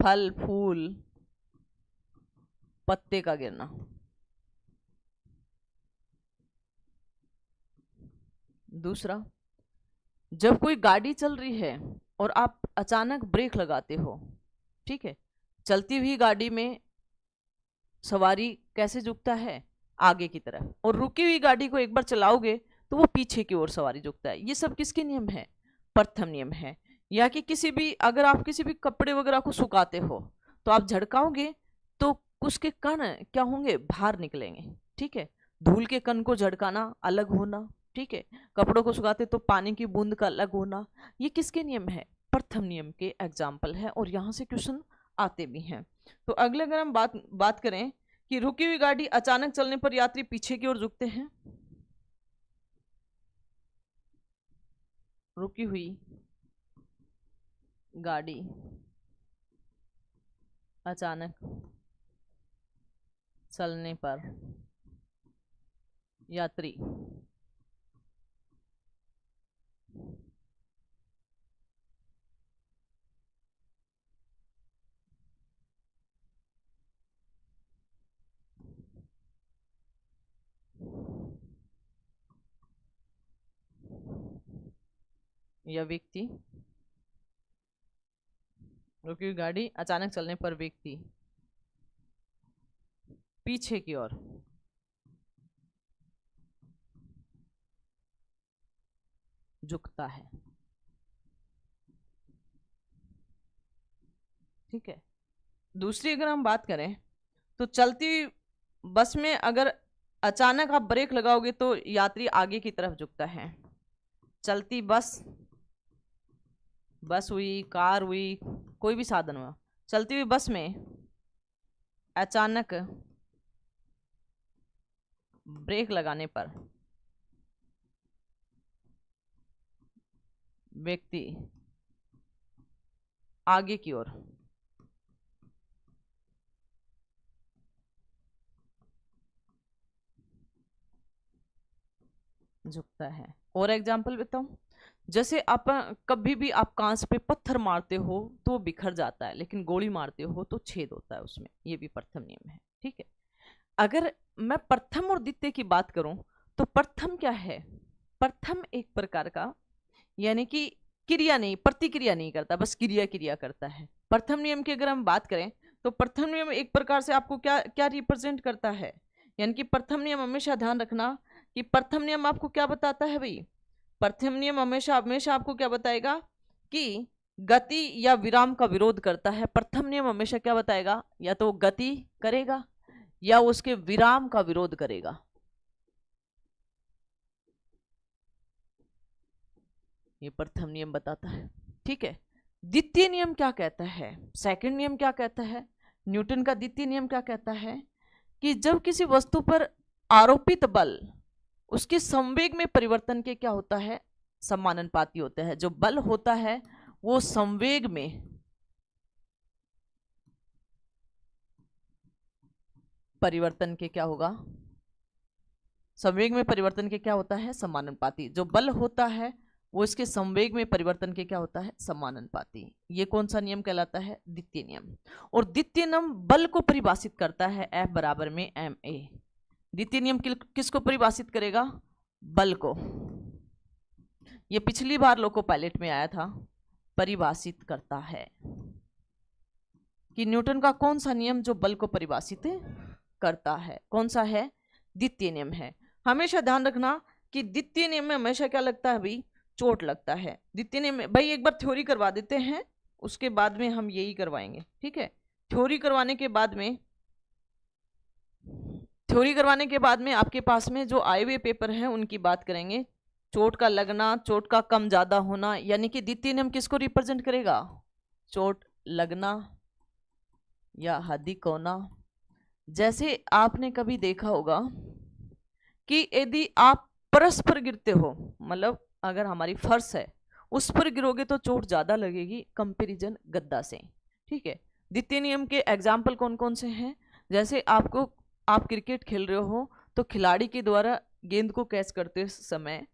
फल फूल पत्ते का गिरना। दूसरा, जब कोई गाड़ी चल रही है और आप अचानक ब्रेक लगाते हो, ठीक है, चलती हुई गाड़ी में सवारी कैसे झुकता है? आगे की तरफ, और रुकी हुई गाड़ी को एक बार चलाओगे तो वो पीछे की ओर सवारी झुकता है। ये सब किसके नियम है? प्रथम नियम है। या कि किसी भी, अगर आप किसी भी कपड़े वगैरह को सुखाते हो तो आप झड़काओगे तो उसके कण क्या होंगे? बाहर निकलेंगे, ठीक है। धूल के कण को झड़काना, अलग होना, ठीक है। कपड़ों को सुखाते तो पानी की बूंद का अलग होना। ये किसके नियम है? प्रथम नियम के एग्जाम्पल है और यहाँ से क्वेश्चन आते भी हैं। तो अगले अगर हम बात करें कि रुकी हुई गाड़ी अचानक चलने पर यात्री पीछे की ओर झुकते हैं। रुकी हुई गाड़ी अचानक चलने पर यात्री या व्यक्ति, रुकी हुई गाड़ी अचानक चलने पर व्यक्ति पीछे की ओर झुकता है। ठीक है। दूसरी अगर हम बात करें तो चलती बस में अगर अचानक आप ब्रेक लगाओगे तो यात्री आगे की तरफ झुकता है। चलती बस हुई, कार हुई, कोई भी साधन हुआ, चलती हुई बस में अचानक ब्रेक लगाने पर व्यक्ति आगे की ओर झुकता है। और एग्जाम्पल बताऊं, जैसे आप कभी भी आप कांच पे पत्थर मारते हो तो वो बिखर जाता है, लेकिन गोली मारते हो तो छेद होता है उसमें। ये भी प्रथम नियम है। ठीक है। अगर मैं प्रथम और द्वितीय की बात करूं तो प्रथम क्या है? प्रथम एक प्रकार का, यानी कि क्रिया नहीं, प्रतिक्रिया नहीं करता, बस क्रिया करता है। प्रथम नियम की अगर हम बात करें तो प्रथम नियम एक प्रकार से आपको क्या क्या रिप्रेजेंट करता है, यानी कि प्रथम नियम हमेशा ध्यान रखना कि प्रथम नियम आपको क्या बताता है भाई। प्रथम नियम हमेशा हमेशा आपको क्या बताएगा कि गति या विराम का विरोध करता है। प्रथम नियम हमेशा क्या बताएगा, या तो गति करेगा या उसके विराम का विरोध करेगा। ये प्रथम नियम बताता है। ठीक है। द्वितीय नियम क्या कहता है? सेकंड नियम क्या कहता है? न्यूटन का द्वितीय नियम क्या कहता है कि जब किसी वस्तु पर आरोपित बल उसके संवेग में परिवर्तन के क्या होता है? समानुपाती होता है। जो बल होता है वो संवेग में परिवर्तन के क्या होगा? संवेग में परिवर्तन के क्या होता है? समानुपाती। जो बल होता है वो इसके संवेग में परिवर्तन के क्या होता है? समानुपाती। ये कौन सा नियम कहलाता है? द्वितीय नियम। और द्वितीय नियम बल को परिभाषित करता है F बराबर में ma। द्वितीय नियम किसको परिभाषित करेगा? बल को। ये पिछली बार लोको पायलट में आया था। परिभाषित करता है कि न्यूटन का कौन सा नियम जो बल को परिभाषित करता है, कौन सा है? द्वितीय नियम है। हमेशा ध्यान रखना कि द्वितीय नियम में हमेशा क्या लगता है भाई? चोट लगता है। द्वितीय नियम में भाई एक बार थ्योरी करवा देते हैं, उसके बाद में हम यही करवाएंगे। ठीक है। थ्योरी करवाने के बाद में आपके पास में जो आए हुए पेपर हैं उनकी बात करेंगे। चोट का लगना, चोट का कम ज्यादा होना, यानी कि द्वितीय नियम किसको रिप्रेजेंट करेगा? चोट लगना या हार्दिक होना। जैसे आपने कभी देखा होगा कि यदि आप परस्पर गिरते हो, मतलब अगर हमारी फर्श है उस पर गिरोगे तो चोट ज्यादा लगेगी कंपैरिजन गद्दा से। ठीक है। द्वितीय नियम के एग्जाम्पल कौन कौन से हैं? जैसे आप क्रिकेट खेल रहे हो तो खिलाड़ी के द्वारा गेंद को कैच करते समय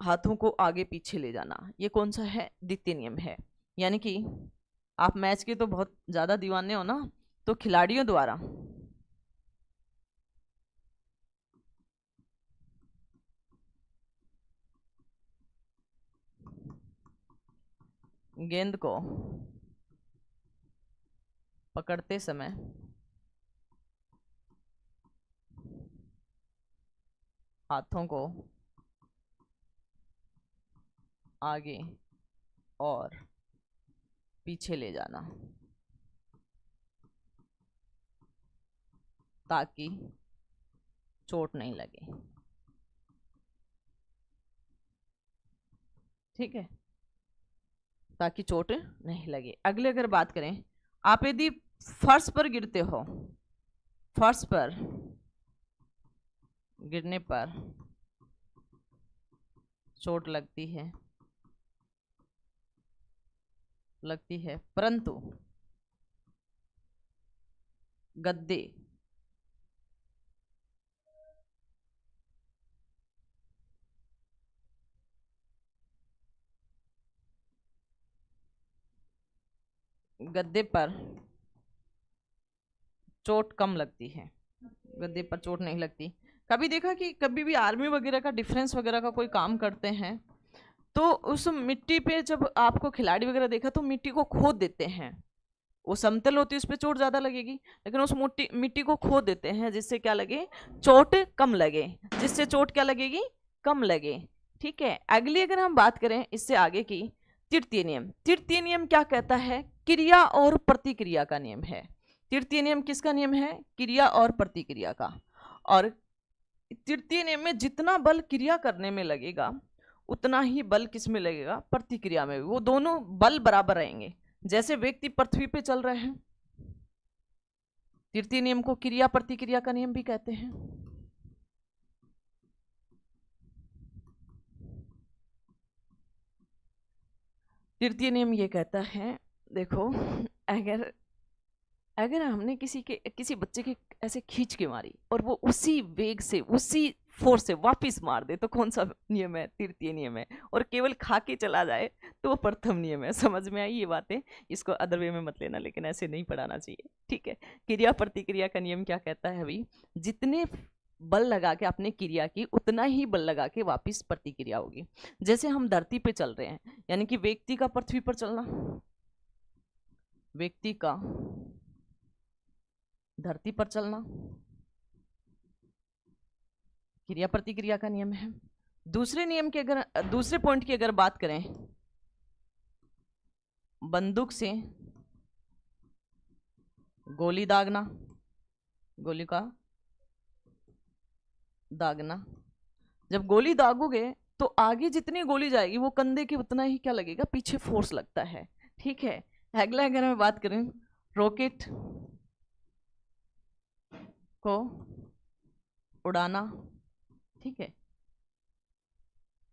हाथों को आगे पीछे ले जाना, ये कौन सा है? द्वितीय नियम है। यानी कि आप मैच के तो बहुत ज्यादा दीवाने हो ना, तो खिलाड़ियों द्वारा गेंद को पकड़ते समय हाथों को आगे और पीछे ले जाना ताकि चोट नहीं लगे। ठीक है। ताकि चोट नहीं लगे। अगले अगर बात करें, आप यदि फर्श पर गिरते हो, फर्श पर गिरने पर चोट लगती है परंतु गद्दे पर चोट कम लगती है, गद्दे पर चोट नहीं लगती। कभी देखा कि कभी भी आर्मी वगैरह का डिफेंस वगैरह का कोई काम करते हैं तो उस मिट्टी पे जब आपको खिलाड़ी वगैरह देखा तो मिट्टी को खोद देते हैं, वो समतल होती है उस पर चोट ज़्यादा लगेगी, लेकिन उस मिट्टी को खोद देते हैं जिससे क्या लगे, चोट कम लगे, जिससे चोट क्या लगेगी, कम लगे। ठीक है, अगली अगर हम बात करें इससे आगे की, तृतीय नियम। तृतीय नियम क्या कहता है, क्रिया और प्रतिक्रिया का नियम है। तृतीय नियम किसका नियम है, क्रिया और प्रतिक्रिया का। और तृतीय नियम में जितना बल क्रिया करने में लगेगा उतना ही बल किस में लगेगा, प्रतिक्रिया में भी। वो दोनों बल बराबर रहेंगे। जैसे व्यक्ति पृथ्वी पे चल रहे हैं, तृतीय नियम को क्रिया प्रतिक्रिया का नियम भी कहते हैं। तृतीय नियम ये कहता है, देखो अगर हमने किसी बच्चे के ऐसे खींच के मारी और वो उसी वेग से उसी फोर्स से वापस मार दे तो कौन सा नियम है, तृतीय नियम है। और केवल खा के चला जाए तो वो प्रथम नियम है। समझ में आई ये बातें, इसको अदर वे में मत लेना, लेकिन ऐसे नहीं पढ़ाना चाहिए। ठीक है, क्रिया प्रतिक्रिया का नियम क्या कहता है अभी, जितने बल लगा के आपने क्रिया की उतना ही बल लगा के वापिस प्रतिक्रिया होगी। जैसे हम धरती पे चल रहे हैं, यानी कि व्यक्ति का पृथ्वी पर चलना, व्यक्ति का धरती पर चलना क्रिया प्रतिक्रिया का नियम है। दूसरे नियम के अगर दूसरे पॉइंट की अगर बात करें, बंदूक से गोली दागना, गोली का दागना, जब गोली दागोगे तो आगे जितनी गोली जाएगी वो कंधे के उतना ही क्या लगेगा, पीछे फोर्स लगता है। ठीक है, अगला अगर मैं बात करूं, रॉकेट को उड़ाना, ठीक है,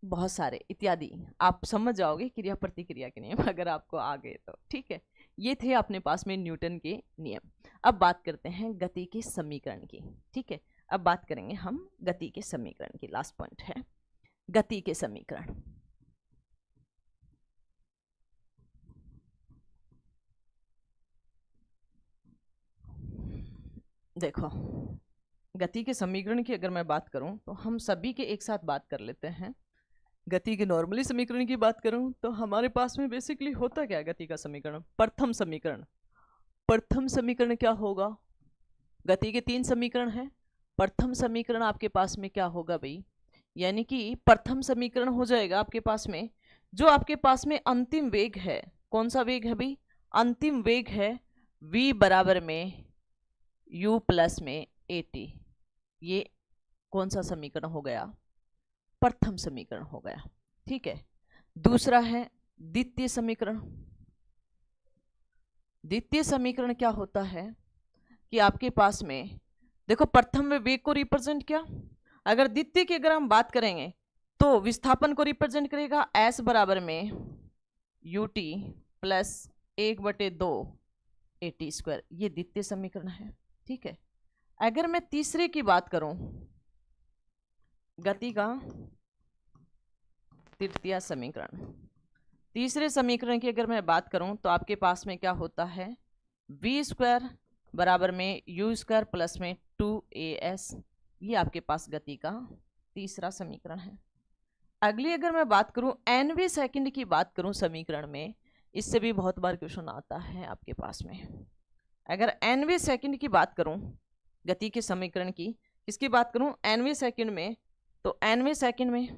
बहुत सारे इत्यादि आप समझ जाओगे क्रिया प्रतिक्रिया के नियम अगर आपको आ गए तो। ठीक है, ये थे अपने पास में न्यूटन के नियम। अब बात करते हैं गति के समीकरण की। ठीक है, अब बात करेंगे हम गति के समीकरण की। लास्ट पॉइंट है गति के समीकरण। देखो, गति के समीकरण की अगर मैं बात करूं तो हम सभी के एक साथ बात कर लेते हैं। गति के नॉर्मली समीकरण की बात करूं तो हमारे पास में बेसिकली होता क्या है गति का समीकरण, प्रथम समीकरण। प्रथम समीकरण क्या होगा, गति के 3 समीकरण हैं। प्रथम समीकरण आपके पास में क्या होगा भाई, यानी कि प्रथम समीकरण हो जाएगा आपके पास में जो आपके पास में अंतिम वेग है। कौन सा वेग है भाई, अंतिम वेग है v बराबर में u प्लस में at। ये कौन सा समीकरण हो गया, प्रथम समीकरण हो गया। ठीक है, दूसरा है द्वितीय समीकरण। द्वितीय समीकरण क्या होता है कि आपके पास में देखो, प्रथम में वेग को रिप्रेजेंट किया, अगर द्वितीय की अगर हम बात करेंगे तो विस्थापन को रिप्रेजेंट करेगा s बराबर में ut प्लस 1/2 at स्क्वायर। ये द्वितीय समीकरण है। ठीक है, अगर मैं तीसरे की बात करूं, गति का तृतीय समीकरण, तीसरे समीकरण की अगर मैं बात करूं तो आपके पास में क्या होता है, v स्क्वायर बराबर में u स्क्वायर प्लस में 2as। ये आपके पास गति का तीसरा समीकरण है। अगली अगर मैं बात करूं nवें सेकंड की बात करूं समीकरण में, इससे भी बहुत बार क्वेश्चन आता है आपके पास में। अगर nवें सेकंड की बात करूं गति के समीकरण की, किसकी बात करूं, nवें सेकंड में, तो nवें सेकंड में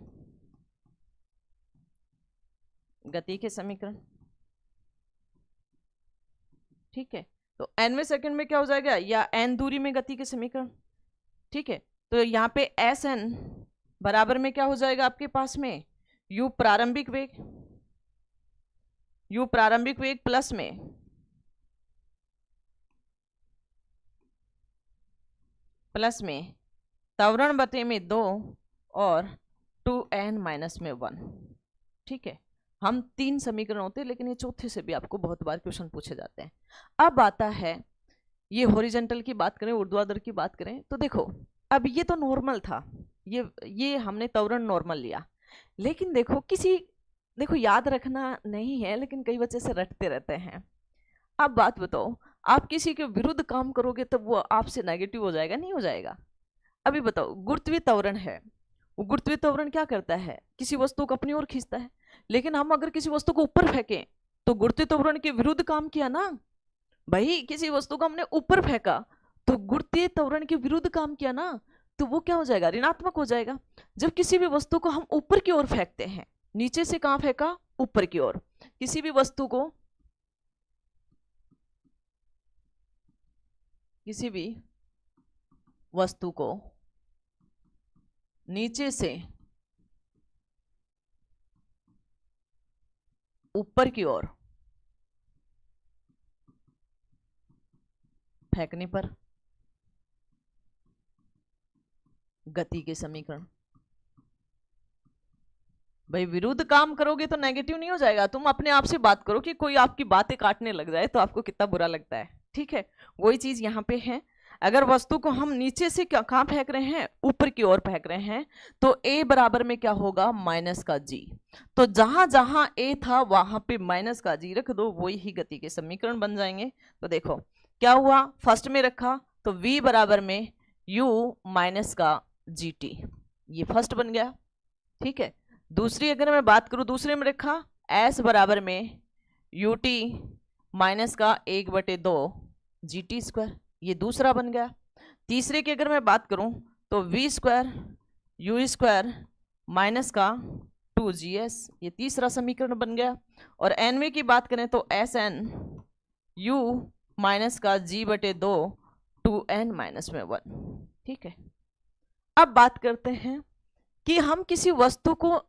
गति के समीकरण। ठीक है, तो nवें सेकंड में क्या हो जाएगा, या n दूरी में गति के समीकरण। ठीक है, तो यहाँ पे Sn बराबर में क्या हो जाएगा आपके पास में, u प्रारंभिक वेग u प्रारंभिक वेग प्लस में त्वरण बटे में 2 और 2n माइनस में 1। ठीक है, हम 3 समीकरण होते हैं, लेकिन ये चौथे से भी आपको बहुत बार क्वेश्चन पूछे जाते हैं। अब आता है ये हॉरिजॉन्टल की बात करें, ऊर्ध्वाधर की बात करें, तो देखो अब ये तो नॉर्मल था, ये हमने त्वरण नॉर्मल लिया, लेकिन देखो याद रखना नहीं है, लेकिन कई बच्चे से रटते रहते हैं। अब बात बताओ, आप किसी के विरुद्ध काम करोगे तब वो आपसे नेगेटिव हो जाएगा, नहीं हो जाएगा? अभी बताओ, गुरुत्वीय त्वरण है, वो गुरुत्वीय त्वरण क्या करता है, किसी वस्तु को अपनी ओर खींचता है, लेकिन हम अगर किसी वस्तु को ऊपर फेंकें तो गुरुत्वीय त्वरण के विरुद्ध काम किया ना भाई। किसी वस्तु को हमने ऊपर फेंका तो गुरुत्वीय त्वरण के विरुद्ध काम किया ना, तो वो क्या हो जाएगा, ऋणात्मक हो जाएगा। जब किसी भी वस्तु को हम ऊपर की ओर फेंकते हैं, नीचे से कहां फेंका, ऊपर की ओर, किसी भी वस्तु को नीचे से ऊपर की ओर फेंकने पर गति के समीकरण, भाई विरुद्ध काम करोगे तो नेगेटिव नहीं हो जाएगा। तुम अपने आप से बात करो कि कोई आपकी बातें काटने लग जाए तो आपको कितना बुरा लगता है। ठीक है, वही चीज यहाँ पे है। अगर वस्तु को हम नीचे से कहां फेंक रहे हैं, ऊपर की ओर फेंक रहे हैं, तो a बराबर में क्या होगा, माइनस का g। तो जहां जहां a था वहां पे माइनस का g रख दो, वही ही गति के समीकरण बन जाएंगे। तो देखो क्या हुआ, फर्स्ट में रखा तो v बराबर में u माइनस का gt, ये फर्स्ट बन गया। ठीक है, दूसरी अगर मैं बात करूं, दूसरे में रखा s बराबर में ut माइनस का 1/2 GT², ये दूसरा बन गया। तीसरे की अगर मैं बात करूं तो v² u² माइनस का 2GS, ये तीसरा समीकरण बन गया। और nवें की बात करें तो SN u माइनस का g/2 2n माइनस में 1। ठीक है, अब बात करते हैं कि हम किसी वस्तु को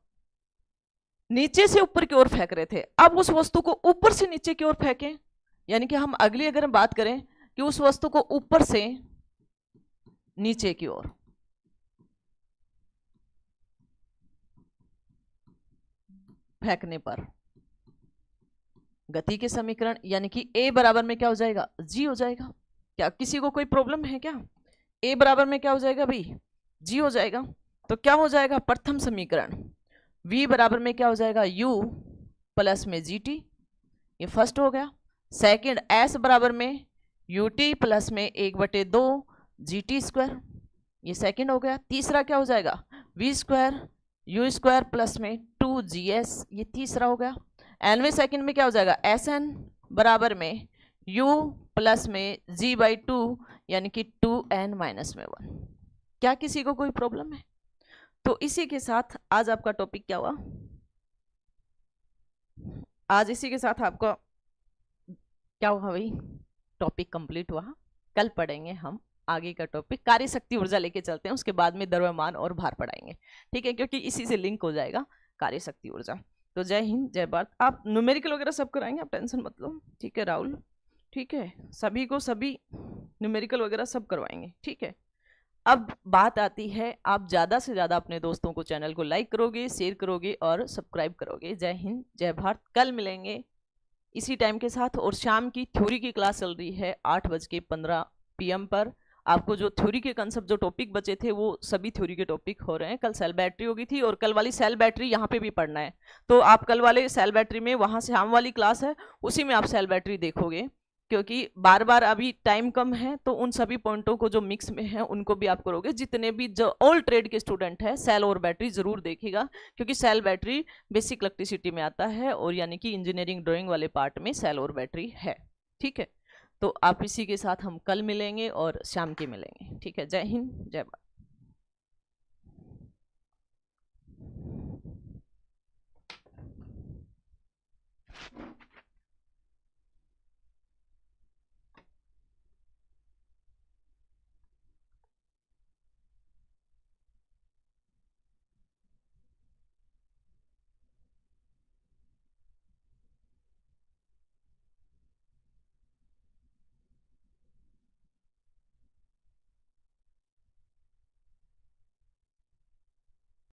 नीचे से ऊपर की ओर फेंक रहे थे, अब उस वस्तु को ऊपर से नीचे की ओर फेंकें, यानी कि हम अगली अगर बात करें कि उस वस्तु को ऊपर से नीचे की ओर फेंकने पर गति के समीकरण, यानी कि a बराबर में क्या हो जाएगा, g हो जाएगा। क्या किसी को कोई प्रॉब्लम है क्या? a बराबर में क्या हो जाएगा भाई, g हो जाएगा। तो क्या हो जाएगा, प्रथम समीकरण v बराबर में क्या हो जाएगा, u प्लस में gt, ये फर्स्ट हो गया। सेकंड s बराबर में ut प्लस में 1/2 GT², ये सेकंड हो गया। तीसरा क्या हो जाएगा, v² u² प्लस में 2GS, ये तीसरा हो गया। nवें सेकंड में क्या हो जाएगा, SN बराबर में u प्लस में g/2 यानी कि 2n माइनस में 1। क्या किसी को कोई प्रॉब्लम है? तो इसी के साथ आज आपका टॉपिक क्या हुआ, आज इसी के साथ आपका क्या हुआ भाई, टॉपिक कंप्लीट हुआ। कल पढ़ेंगे हम आगे का टॉपिक, कार्य शक्ति ऊर्जा लेके चलते हैं, उसके बाद में द्रव्यमान और भार पढ़ाएंगे। ठीक है, क्योंकि इसी से लिंक हो जाएगा कार्य शक्ति ऊर्जा। तो जय हिंद, जय भारत। आप न्यूमेरिकल वगैरह सब कराएंगे, आप टेंशन मत लो। ठीक है राहुल, ठीक है, सभी को सभी न्यूमेरिकल वगैरह सब करवाएंगे। ठीक है, अब बात आती है, आप ज़्यादा से ज़्यादा अपने दोस्तों को, चैनल को लाइक करोगे, शेयर करोगे और सब्सक्राइब करोगे। जय हिंद, जय भारत। कल मिलेंगे इसी टाइम के साथ, और शाम की थ्योरी की क्लास चल रही है 8:15 PM पर। आपको जो थ्योरी के कंसेप्ट, जो टॉपिक बचे थे, वो सभी थ्योरी के टॉपिक हो रहे हैं। कल सेल बैटरी होगी थी, और कल वाली सेल बैटरी यहाँ पे भी पढ़ना है, तो आप कल वाले सेल बैटरी में, वहाँ से शाम वाली क्लास है, उसी में आप सेल बैटरी देखोगे, क्योंकि बार बार अभी टाइम कम है, तो उन सभी पॉइंटों को जो मिक्स में है उनको भी आप करोगे। जितने भी जो ऑल ट्रेड के स्टूडेंट है, सेल और बैटरी जरूर देखिएगा, क्योंकि सेल बैटरी बेसिक इलेक्ट्रिसिटी में आता है, और यानी कि इंजीनियरिंग ड्राइंग वाले पार्ट में सेल और बैटरी है। ठीक है, तो आप इसी के साथ हम कल मिलेंगे और शाम के मिलेंगे। ठीक है, जय हिंद, जय भारत।